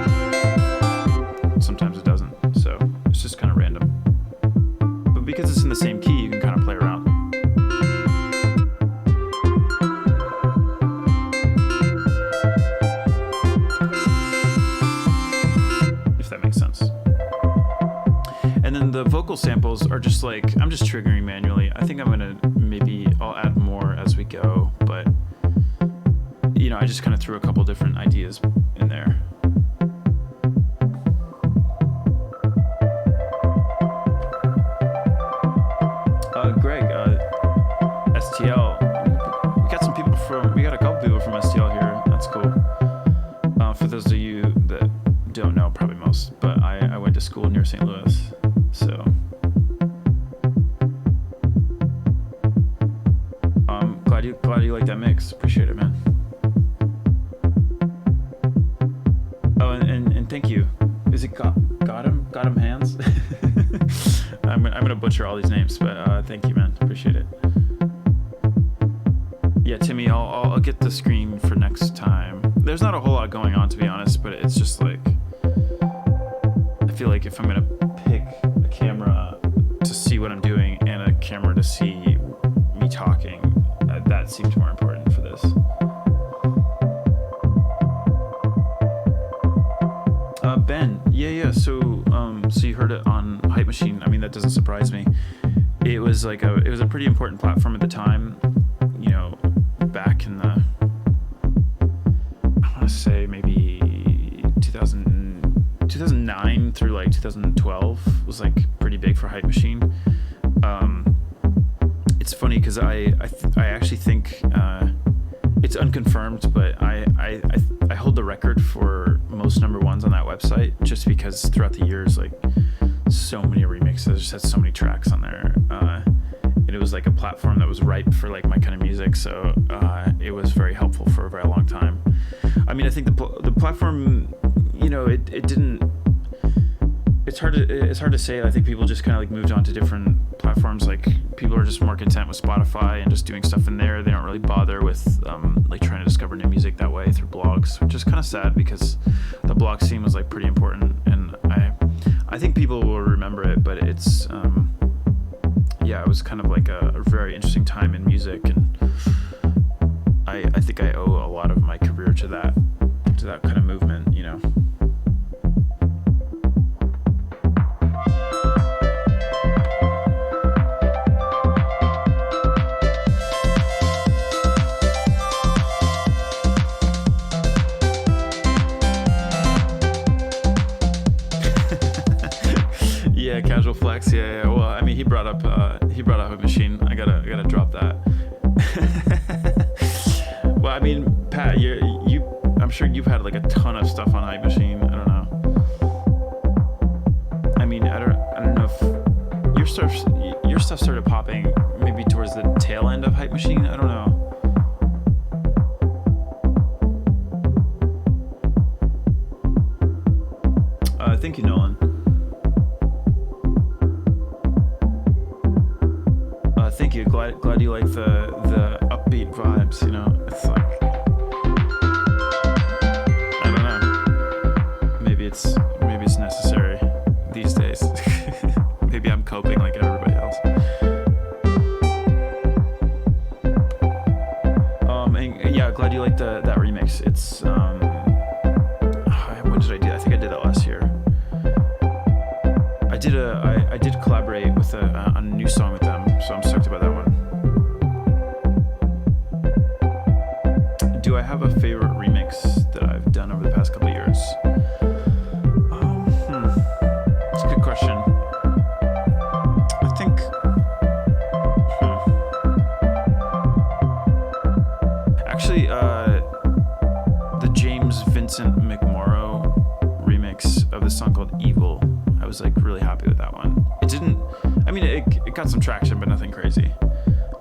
sometimes it doesn't, so it's just kind of random. But because it's in the same key, you can kind of play around. If that makes sense. And then the vocal samples are just like, I'm just triggering manually. I think I'll add more as we go, but you know, I just kind of threw a couple different ideas in there. Greg, STL, we got a couple people from STL here. That's cool. For those of you that don't know, probably most, but I went to school near St. Louis. So, glad you like that mix. Appreciate it, man. Oh, and thank you. Is it got him hands? I'm gonna butcher all these names, but thank you, man. Appreciate it. Yeah, Timmy, I'll get the screen for next time. There's not a whole lot going on, to be honest, but it's just like I feel like if I'm gonna pick a camera to see what I'm doing and a camera to see me talking, that seems more important for this. Ben, yeah. So you heard it on Hype Machine. I mean, that doesn't surprise me. It was like it was a pretty important platform at the time. You know, back in the, I want to say maybe 2009 through like 2012 was like pretty big for Hype Machine. It's funny because I actually think it's unconfirmed, but I hold the record for most number ones on that website, just because throughout the years, like so many remixes, just had so many tracks on there. And it was like a platform that was ripe for like my kind of music, so it was very helpful for a very long time. I mean, I think the platform, you know, it didn't. It's hard to say. I think people just kind of like moved on to different platforms, like people are just more content with Spotify and just doing stuff in there. They don't really bother with like trying to discover new music that way through blogs, which is kind of sad because the blog scene was like pretty important, and I think people will remember it. But it's yeah, it was kind of like a very interesting time in music, and I think I owe a lot of my career to that kind of movement, you know. Yeah, casual flex. Yeah. Well, I mean, he brought up Hype Machine. I gotta drop that. Well, I mean, Pat, I'm sure you've had like a ton of stuff on Hype Machine. I don't know. I mean, I don't know if your stuff started popping maybe towards the tail end of Hype Machine. I don't know. Thank you, Nolan. Thank you. Glad you like the upbeat vibes. You know, it's like, I don't know. Maybe it's necessary these days. Maybe I'm coping like everybody else. And yeah, glad you like that remix. It's when did I do that? I think I did that last year. I did collaborate with on a new song with them, so I'm stoked about that one. Do I have a favorite remix that I've done over the past couple of years? That's a good question. I think actually the James Vincent McMorrow remix of the song called Evil, I was like really happy with that one. It got some traction, but nothing crazy.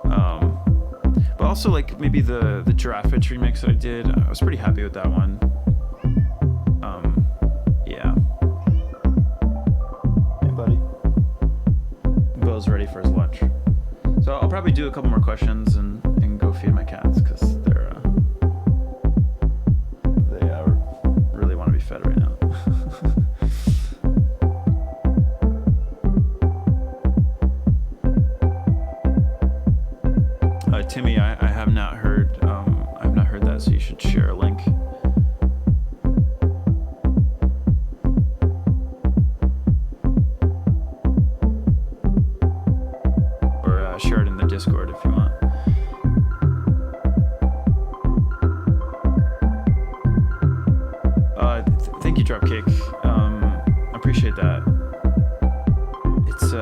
But also like maybe the Giraffe Itch remix that I did, I was pretty happy with that one. Yeah. Hey buddy. Bill's ready for his lunch. So I'll probably do a couple more questions and go feed my cats because they really want to be fed right now. Timmy, I have not heard. I've not heard that, so you should share a link. Or share it in the Discord if you want. Thank you, Dropkick. I appreciate that. It's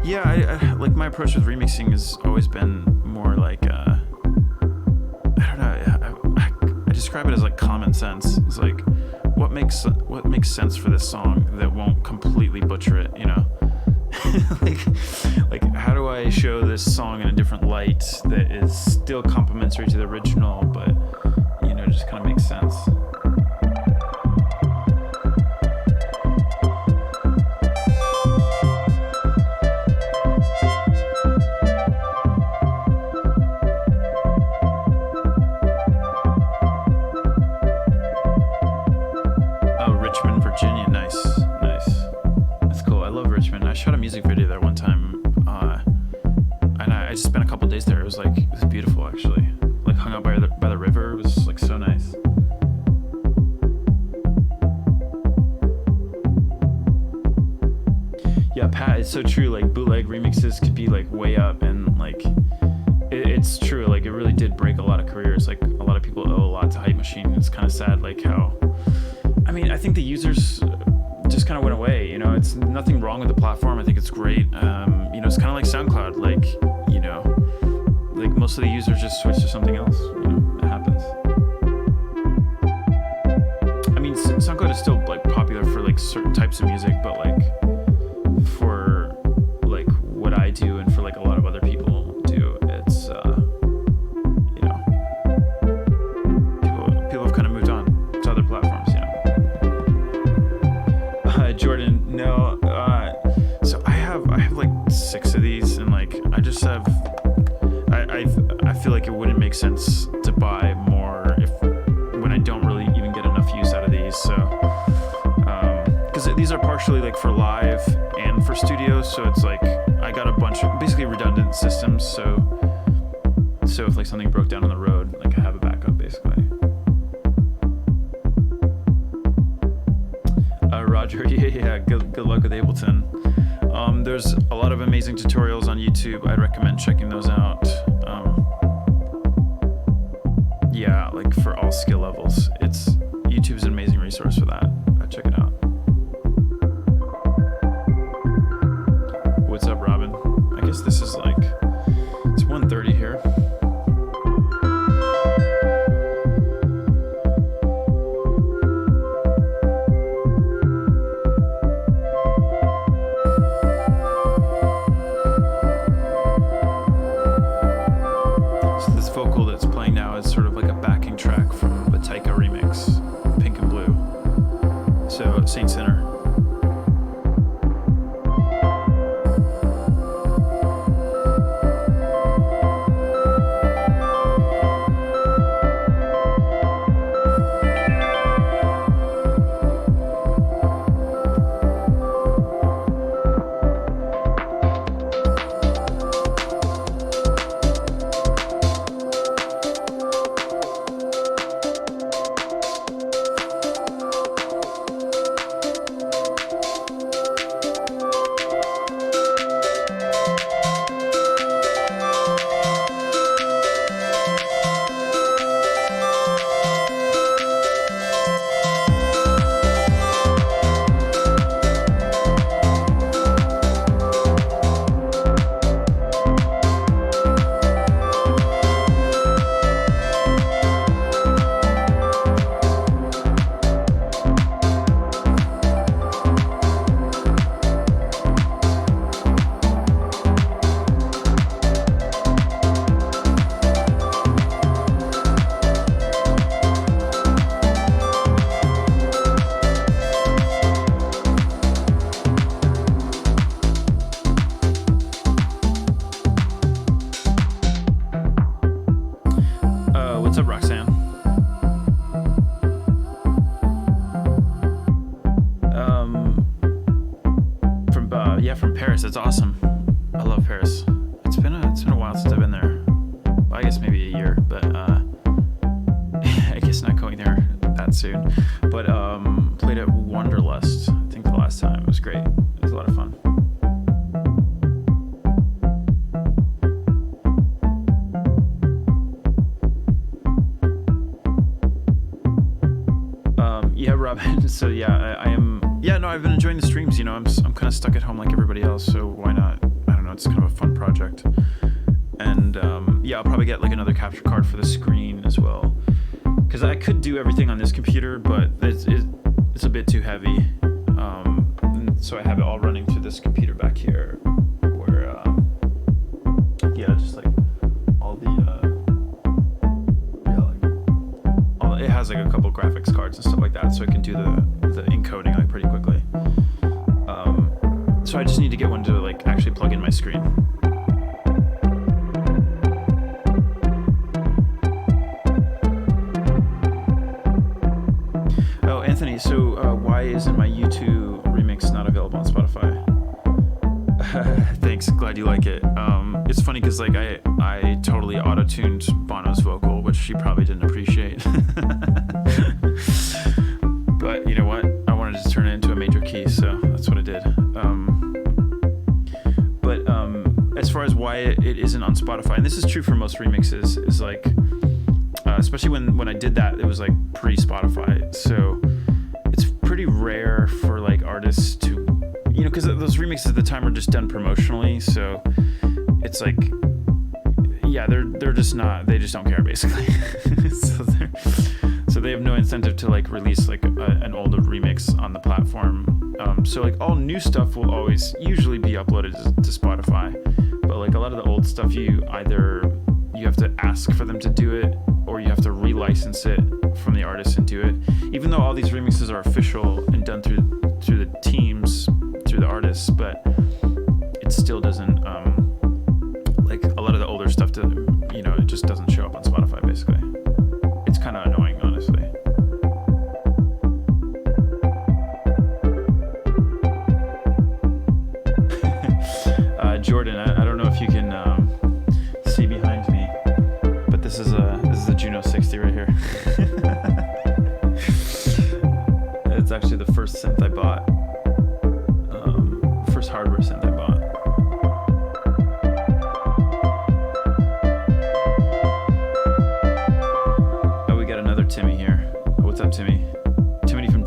yeah, I like my approach with remixing has always been more like I don't know. I describe it as like common sense. It's like what makes sense for this song that won't completely butcher it, you know? like how do I show this song in a different light that is still complementary to the original, but you know, just kind of makes sense. I shot a music video there one time, and I just spent a couple days there. It was beautiful actually. Like hung out by the river. It was like so nice. Yeah, Pat, it's so true. Like bootleg remixes could be like way up, and like it's true. Like it really did break a lot of careers. Like a lot of people owe a lot to Hype Machine. It's kind of sad, like how. I mean, I think the users just kind of went away, you know. It's nothing wrong with the platform. I think it's great. You know, it's kind of like SoundCloud. Like, you know, like most of the users just switch to something else. You know, it happens. I mean, SoundCloud is still like popular for like certain types of music, but like for like what I do and for like a lot of other people do, it's you know, people have kind of moved on to other platforms, you know. Jordan, no. So I have like feel like it wouldn't make sense to buy more when I don't really even get enough use out of these. So, because these are partially like for live and for studio, so it's like I got a bunch of basically redundant systems. So if like something broke down on the road, like I have a backup basically. Roger, yeah. Good luck with Ableton. There's a lot of amazing tutorials on YouTube. I'd recommend checking those out. Yeah, like for all skill levels. YouTube's an amazing resource for that. Check it out. What's up, Robin? I guess this is like, it's 1:30 here. Vocal that's playing now is sort of like a backing track from a Taika remix, Pink and Blue. So Saint Sinner. What's up, Roxanne? From Paris. That's awesome. I love Paris. It's been a while since I've been there. Well, I guess maybe a year, but I guess not going there that soon. But played at Wanderlust, I think the last time. It was great. It was a lot of fun. Yeah, Robin. So yeah, I am. Yeah, no, I've been enjoying the streams. You know, I'm kind of stuck at home like everybody else. So why not? I don't know. It's kind of a fun project. And yeah, I'll probably get like another capture card for the screen as well. Because I could do everything on this computer, but it's a bit too heavy. So I have it all running through this computer back here, where yeah, just like all the it has like a couple graphics cards and stuff like that, so it can do the encoding like pretty quickly. So I just need to get one to like actually plug in my screen. Oh, Anthony, so why isn't my U2 remix not available on Spotify? Thanks, glad you like it. It's funny because like I totally auto-tuned Bono's vocal, which she probably didn't appreciate. But you know what? I wanted to turn it into a major key, so that's what I did. But as far as why it isn't on Spotify, and this is true for most remixes, is like, especially when I did that, it was like pre-Spotify. So it's pretty rare for like artists to, you know, because those remixes at the time were just done promotionally. So it's like, yeah, they're just not, they just don't care basically. So they have no incentive to like release like an older remix on the platform. So like all new stuff will always usually be uploaded to Spotify, but like a lot of the old stuff, you have to ask for them to do it, or you have to relicense it from the artist and do it. Even though all these remixes are official and done through the teams, through the artists, but it still doesn't like a lot of the older stuff. It just doesn't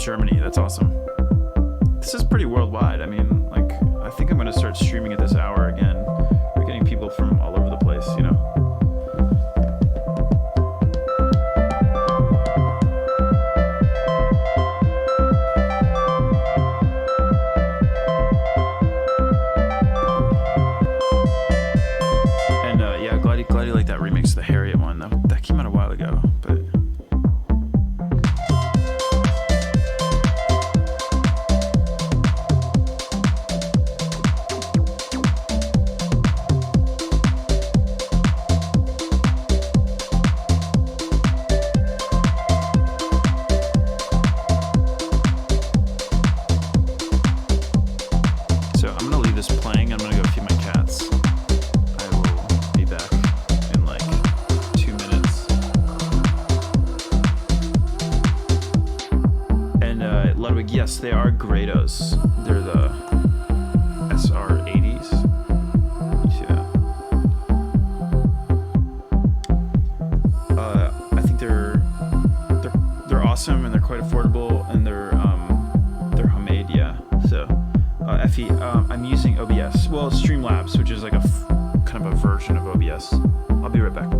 Germany. That's awesome. This is pretty worldwide. I mean, like, I think I'm going to start streaming at this hour again. We're getting people from all over the place, you know. And yeah, glad you like that remix of the Harriet one. That came out a while ago, but. Yes, they are Grados. They're the SR80s. You see that? I think they're awesome and they're quite affordable and they're homemade. Yeah. So FE. I'm using OBS. Well, Streamlabs, which is like a kind of a version of OBS. I'll be right back.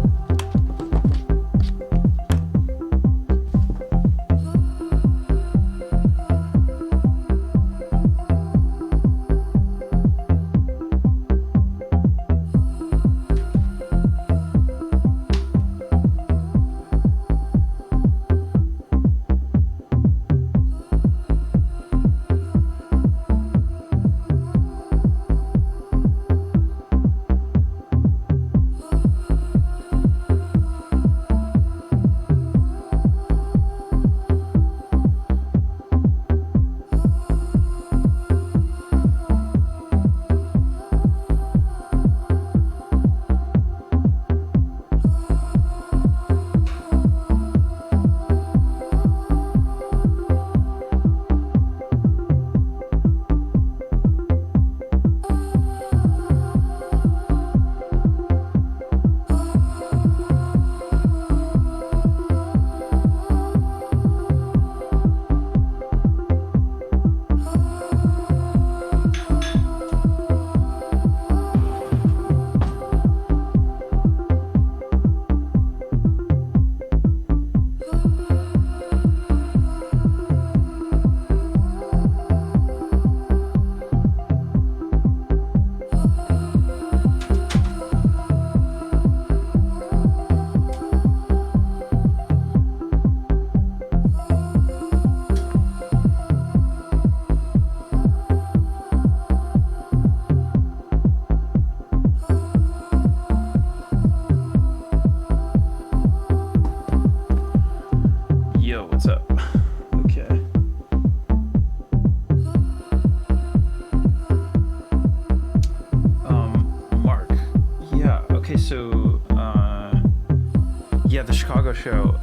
Show.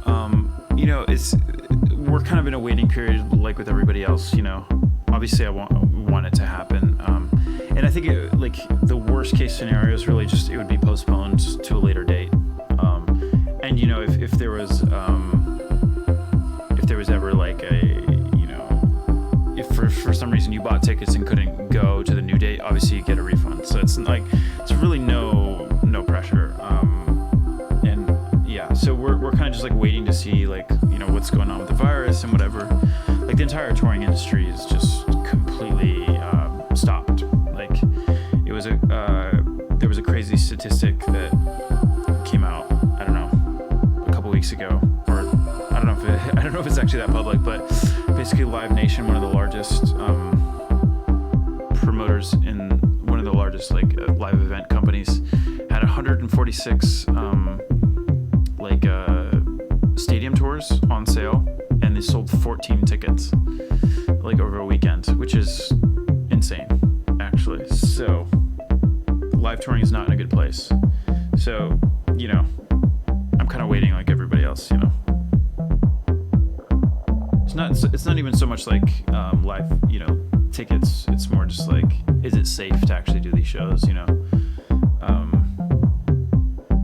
You know, we're kind of in a waiting period, like with everybody else. You know, obviously I want it to happen, and I think like the worst case scenario is really just it would be postponed to a later date. And you know, if there was ever like if for some reason you bought tickets and couldn't go to the new date, obviously you get a refund. So it's really no pressure. So we're kind of just like waiting to see like, you know, what's going on with the virus and whatever. Like the entire touring industry is just completely stopped. Like it was there was a crazy statistic that came out, I don't know, a couple weeks ago, or I don't know if it's actually that public, but basically Live Nation, one of the largest promoters in one of the largest like live event companies, had 146 stadium tours on sale, and they sold 14 tickets like over a weekend, which is insane actually. So live touring is not in a good place. So, you know, I'm kind of waiting like everybody else, you know. It's not even so much like live, you know, tickets. It's more just like, is it safe to actually do these shows, you know?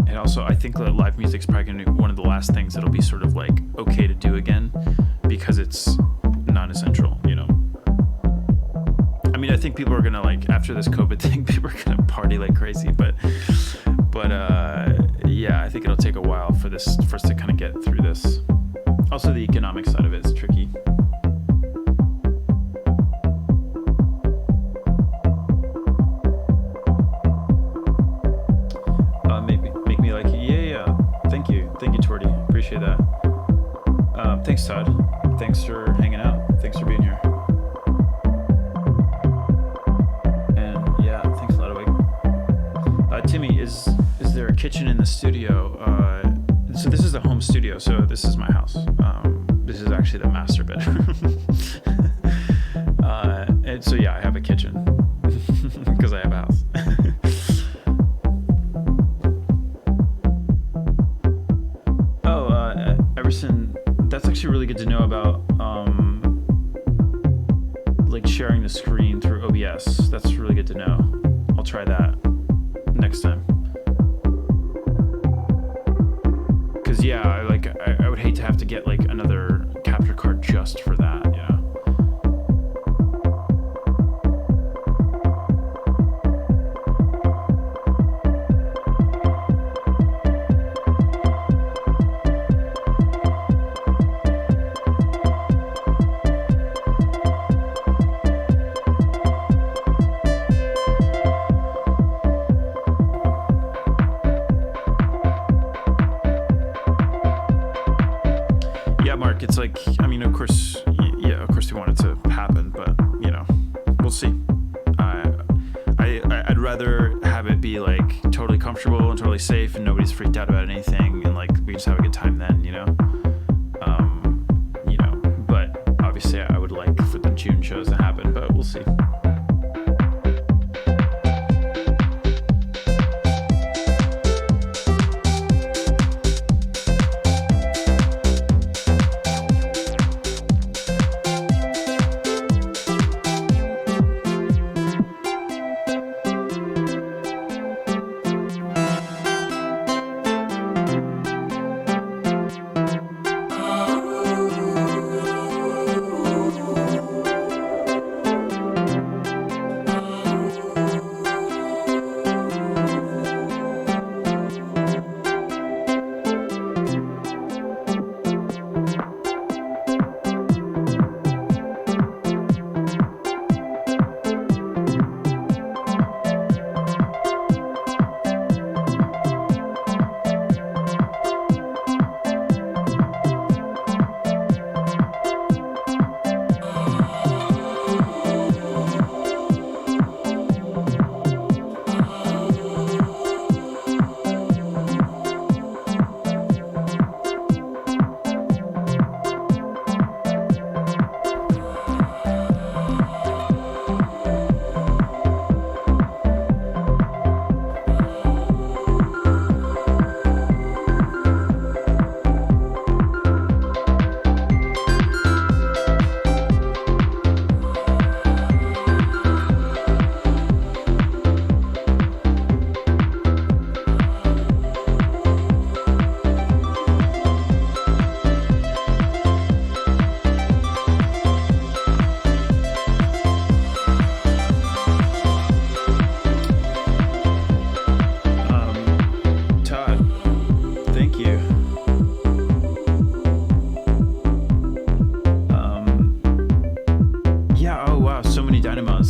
And also, I think that live music's probably going to be one of the last things that'll be sort of like okay to do again, because it's non-essential, you know. I mean, I think people are gonna like after this COVID thing, people are gonna party like crazy, but yeah, I think it'll take a while for us to kind of get through this. Also, the economic side of it is tricky. Make me like, yeah. Thank you, Torty. Appreciate that. Thanks, Todd. Thanks for hanging out. Thanks for being here. And yeah, thanks a lot, Awake. Timmy, is there a kitchen in the studio? So this is the home studio. So this is my house. This is actually the master bedroom. And so yeah, I have a kitchen because I have a house. Everson, that's actually really good to know about, like sharing the screen through OBS. That's really good to know. I'll try that next time. Cause yeah, I would hate to have to get like another capture card just for that, you know? It's like, I mean, of course we want it to happen, but you know, we'll see. I'd rather have it be like totally comfortable and totally safe and nobody's freaked out about anything and like we just have a good time then, you know. But obviously I would like for the June shows to happen, but we'll see.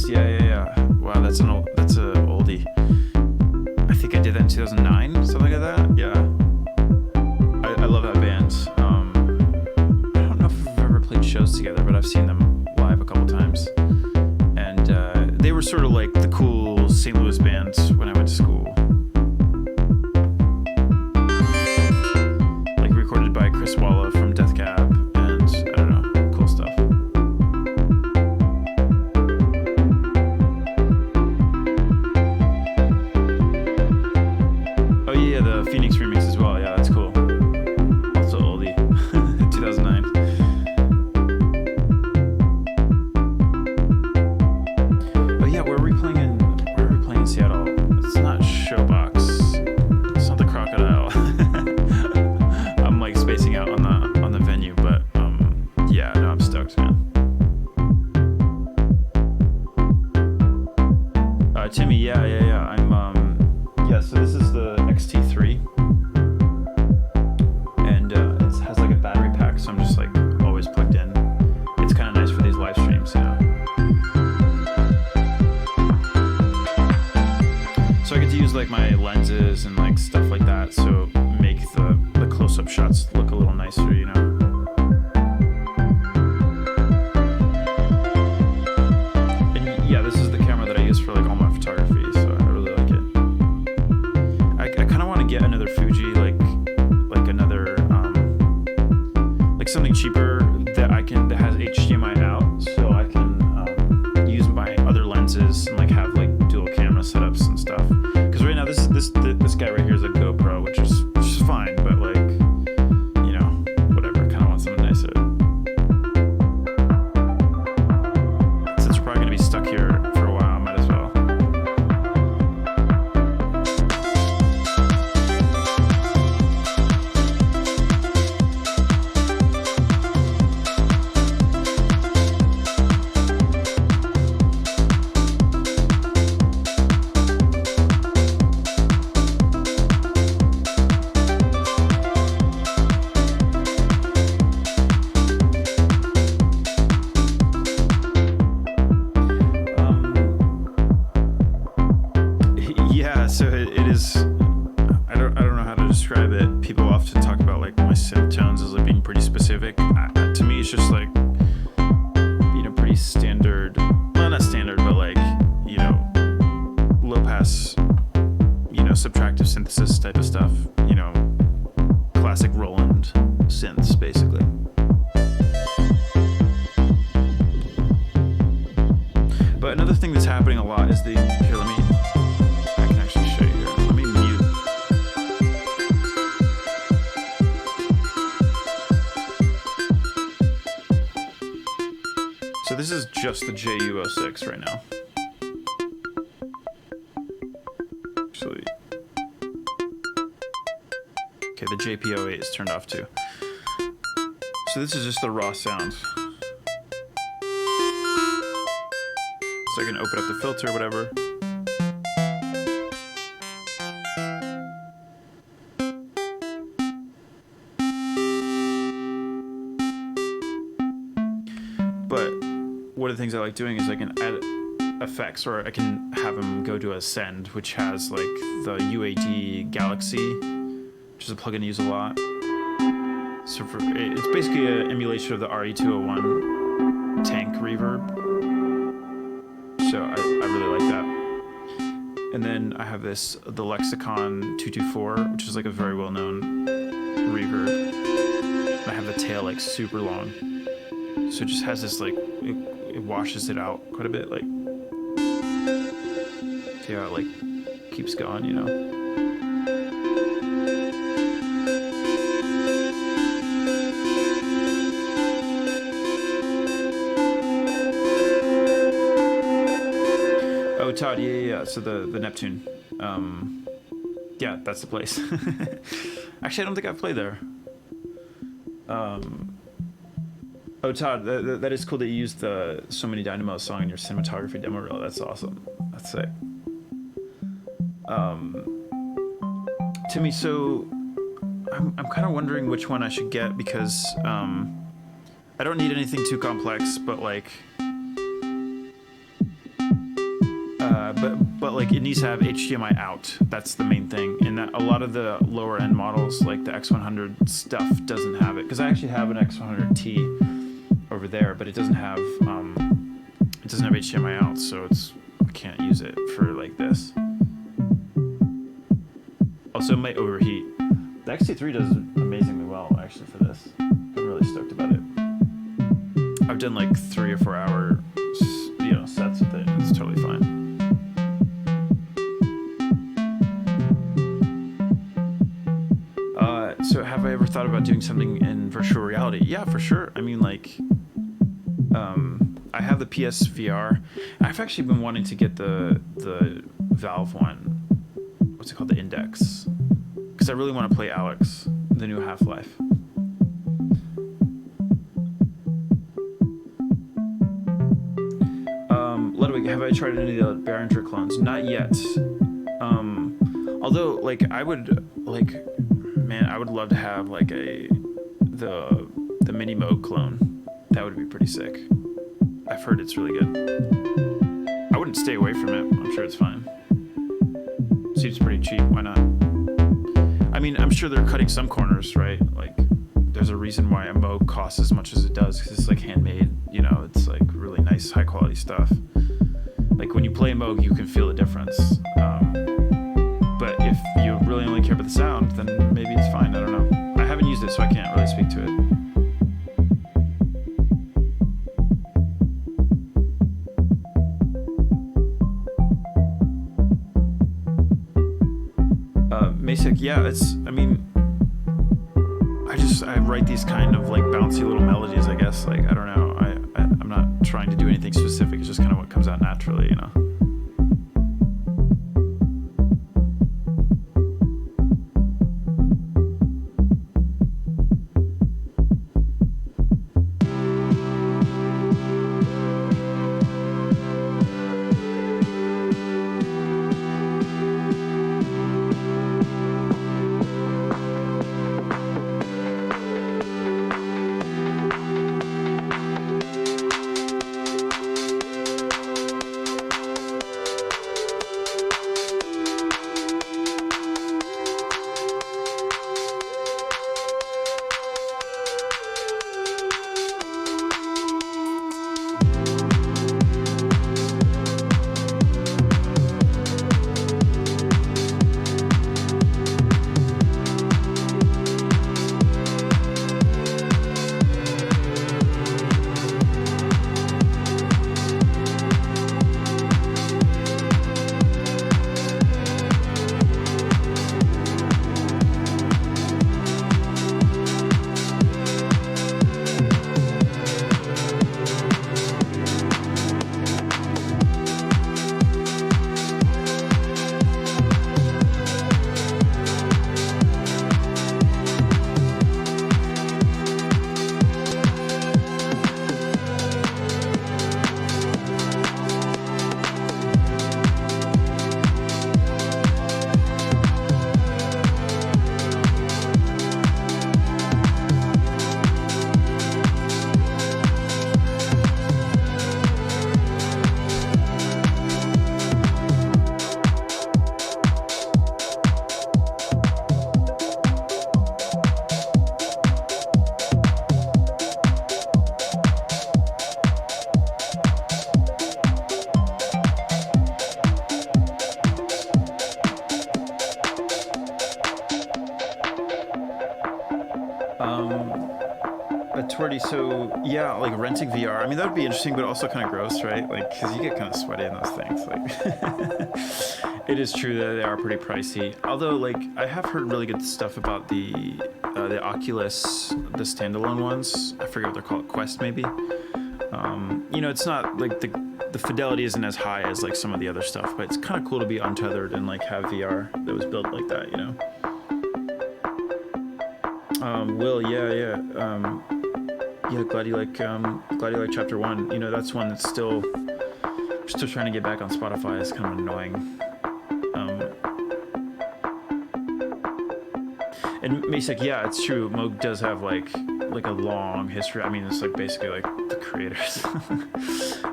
Yeah. Wow, that's a oldie. I think I did that in 2009, something like that. Yeah. I love that band. I don't know if we've ever played shows together, but I've seen them live a couple times. And they were sort of like the cool St. Louis bands when I went to school. Like recorded by Chris Walla from Death Cab, and I don't know, cool stuff. Oh yeah, the Phoenix remix as well. Yeah, that's cool. Also oldie, 2009. Oh yeah, where are we playing in Seattle? It's not Showbox. It's not the Crocodile. I'm like spacing out on that. lenses and like stuff like that, so make the close-up shots look a little nicer, you know. And yeah, this is the camera that I use for like all my photography, so I really like it. I kind of want to get another Fuji, like another like something cheaper that has HDMI out, so I can use my other lenses and like have like dual camera setups and stuff. Because right now this guy right here is a GoPro, which is fine, but like, you know, whatever. Kind of want something nicer. Since we're probably gonna be stuck here for a while, I might as well. Yeah, so it is. I don't know how to describe it. People often talk about like my synth tones as like being pretty specific. To me, it's just like, you know, pretty standard. Well, not standard, but like, you know, low pass, you know, subtractive synthesis type of stuff. You know, classic Roland synths, basically. But another thing that's happening a lot is here, let me. So this is just the JU-06 right now. Actually, okay, the JP-08 is turned off too. So this is just the raw sound. So I can open up the filter or whatever. But one of the things I like doing is I can add effects, or I can have them go to Ascend, which has like the UAD Galaxy, which is a plugin I use a lot. So it's basically an emulation of the RE201 tank reverb. So I really like that. And then I have the Lexicon 224, which is like a very well-known reverb. And I have the tail like super long. So it just has this like, it washes it out quite a bit, like, see how it like keeps going, you know? Oh, Todd, yeah. So the Neptune, yeah, that's the place. Actually, I don't think I've played there. Oh, Todd, that is cool that you used the So Many Dynamos song in your cinematography demo reel. That's awesome. That's sick. Timmy, so I'm kind of wondering which one I should get, because I don't need anything too complex, but like, but like it needs to have HDMI out. That's the main thing. And that a lot of the lower end models, like the X100 stuff, doesn't have it. Because I actually have an X100T over there, but it doesn't have HDMI out, so I can't use it for like this. Also, it might overheat. The X-T3 does amazingly well actually for this. I'm really stoked about it. I've done like 3 or 4 hour, you know, sets with it. It's totally fine. So have I ever thought about doing something in virtual reality? Yeah, for sure. I mean, like, I have the PSVR. I've actually been wanting to get the Valve one. What's it called? The Index. Because I really want to play Alex, the new Half-Life. Ludwig, have I tried any of the Behringer clones? Not yet. Although, like, I would love to have like the Mini Moog clone. That would be pretty sick. I've heard it's really good. I wouldn't stay away from it. I'm sure it's fine. seems pretty cheap. Why not? I mean, I'm sure they're cutting some corners, right? Like, there's a reason why a Moog costs as much as it does, because it's like handmade, you know, it's like really nice, high quality stuff. Like when you play a Moog, you can feel the difference. But if you really only care about the sound, then maybe it's fine. I don't know. I haven't used it, so I can't really speak to it. Basic, yeah, it's, I mean, I write these kind of like bouncy little melodies, I guess. Like, I don't know, I'm not trying to do anything specific. It's just kind of what comes out naturally, you know? So yeah, like renting VR. I mean, that would be interesting, but also kind of gross, right? Like, because you get kind of sweaty in those things. Like, it is true that they are pretty pricey. Although, like, I have heard really good stuff about the Oculus, the standalone ones. I forget what they're called, Quest maybe. You know, it's not like the fidelity isn't as high as like some of the other stuff, but it's kind of cool to be untethered and like have VR that was built like that, you know. Will, yeah. Yeah, glad you like chapter 1. You know, that's one that's still trying to get back on Spotify. It's kind of annoying. And Masek, yeah, it's true. Moog does have like a long history. I mean, it's like basically like the creators,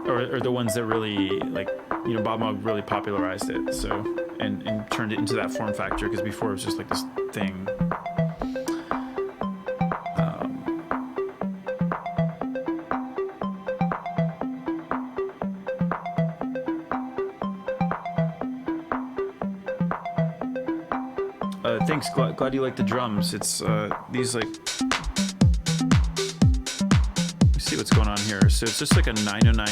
or the ones that really like, you know, Bob Moog really popularized it. So and turned it into that form factor, because before it was just like this thing. Thanks, glad you like the drums. It's these like, let's see what's going on here. So it's just like a 909.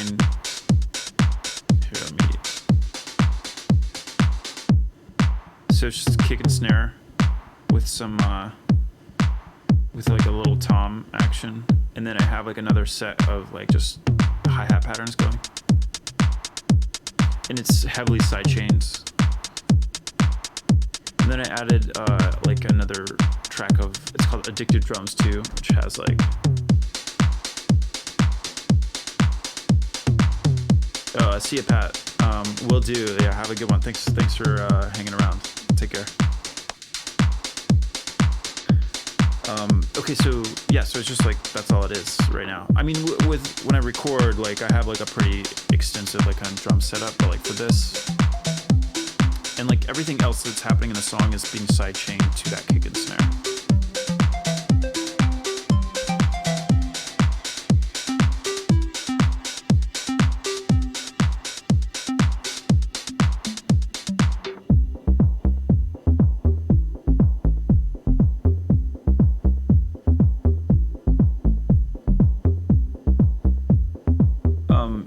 Here, let me. So it's just kick and snare with some with like a little tom action, and then I have like another set of like just hi-hat patterns going, and it's heavily side chains. And then I added like another track of, it's called Addicted Drums 2, which has like see ya, Pat. Will do. Yeah, have a good one. Thanks for hanging around. Take care. Okay, so yeah, so it's just like that's all it is right now. I mean, with when I record, like I have like a pretty extensive like kind of drum setup, but like for this, and like everything else that's happening in the song is being sidechained to that kick and snare.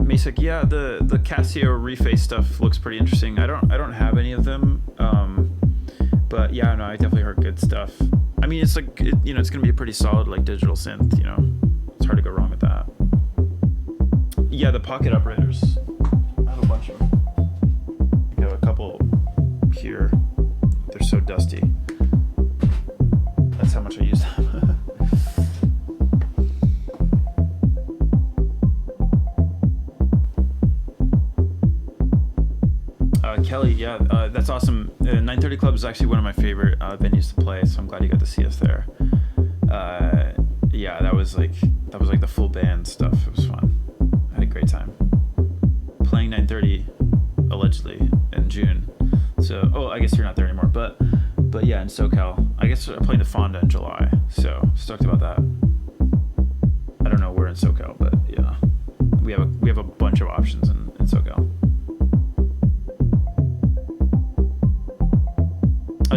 Masek, yeah, the Casio reface stuff looks pretty interesting. I don't have any of them, but yeah, no, I definitely heard good stuff. I mean, it's like it's gonna be a pretty solid like digital synth. It's hard to go wrong with that. Yeah, the pocket operators. I have a bunch of them. I have a couple here. They're so dusty. That's how much I use them. Kelly, yeah, that's awesome. 930 Club is actually one of my favorite venues to play, so I'm glad you got to see us there. Yeah, that was like the full band stuff. It was fun. I had a great time playing 930 allegedly in June. So, I guess you're not there anymore, but yeah, in SoCal. I guess I'm playing the Fonda in July, so stoked about that. I don't know where in SoCal, but yeah, we have a bunch of options in SoCal.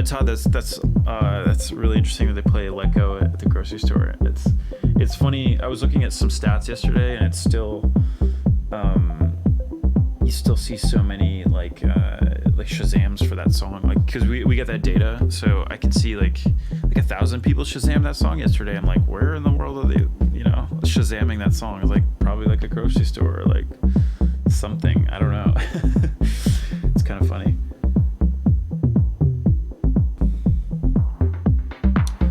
Todd, that's really interesting that they play Let Go at the grocery store. It's funny. I was looking at some stats yesterday, and it's still you still see so many like Shazams for that song, like because we get that data, so I can see like 1,000 people Shazam that song yesterday. I'm like, where in the world are they Shazamming that song? It's like probably like a grocery store or like something. I don't know. It's kind of funny.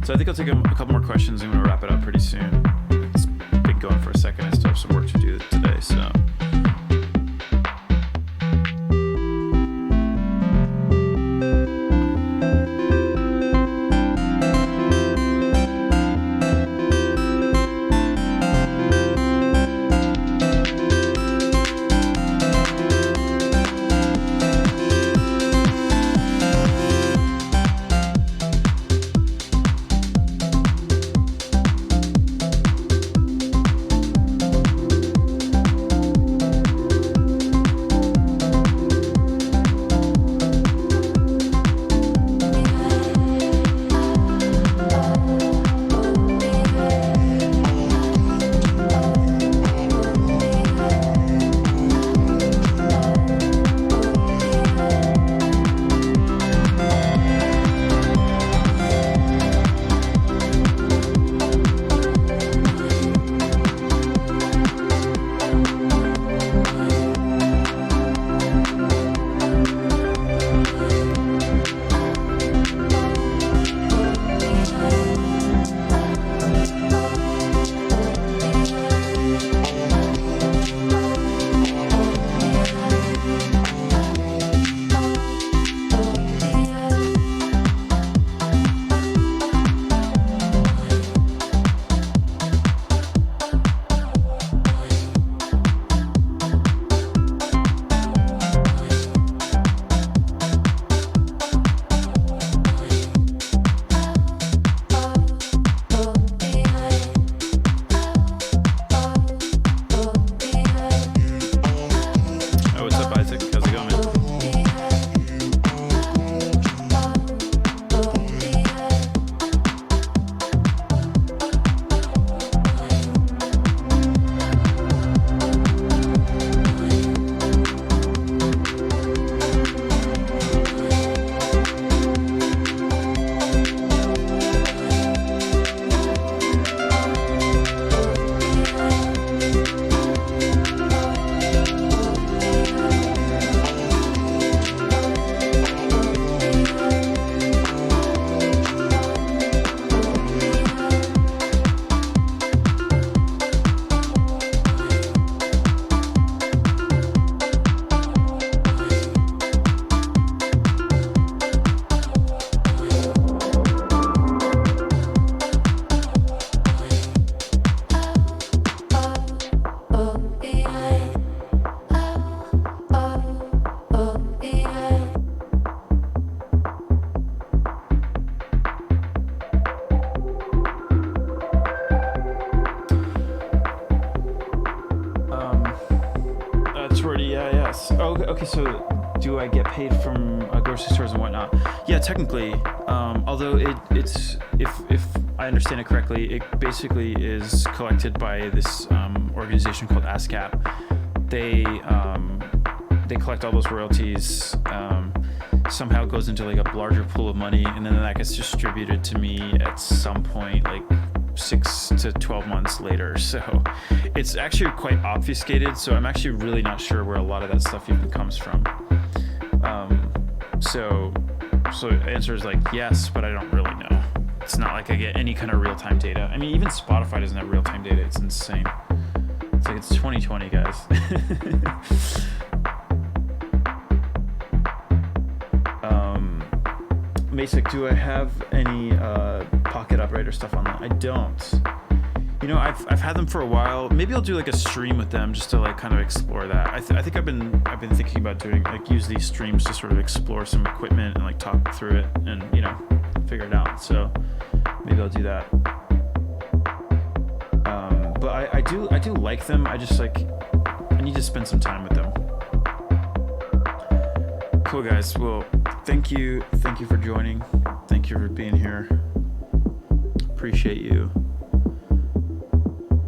So I think I'll take a couple more questions and we're gonna wrap it up pretty soon. It's been going for a second. I still have some work to do today, so. Oh, okay. So, do I get paid from grocery stores and whatnot? Yeah, technically. Although it's if I understand it correctly, it basically is collected by this organization called ASCAP. They collect all those royalties. Somehow it goes into like a larger pool of money, and then that gets distributed to me at some point, like 6 to 12 months later. So it's actually quite obfuscated. So I'm actually really not sure where a lot of that stuff even comes from. So the answer is like yes, but I don't really know. It's not like I get any kind of real-time data. I mean, even Spotify doesn't have real-time data. It's insane. It's like it's 2020, guys. Masick, do I have any Pocket Operator stuff on that? I don't. You know, I've had them for a while. Maybe I'll do like a stream with them just to like kind of explore that. I think I've been thinking about doing like use these streams to sort of explore some equipment and like talk through it and figure it out. So maybe I'll do that. But I do like them. I just like I need to spend some time with them. Cool, guys. Well, thank you for joining. Thank you for being here. Appreciate you.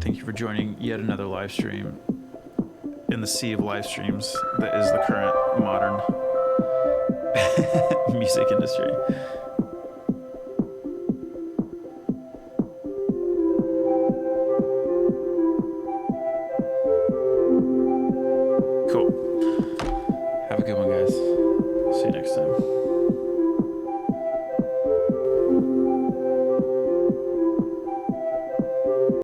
Thank you for joining yet another live stream in the sea of live streams that is the current modern music industry. Cool. Have a good one, guys. See you next time.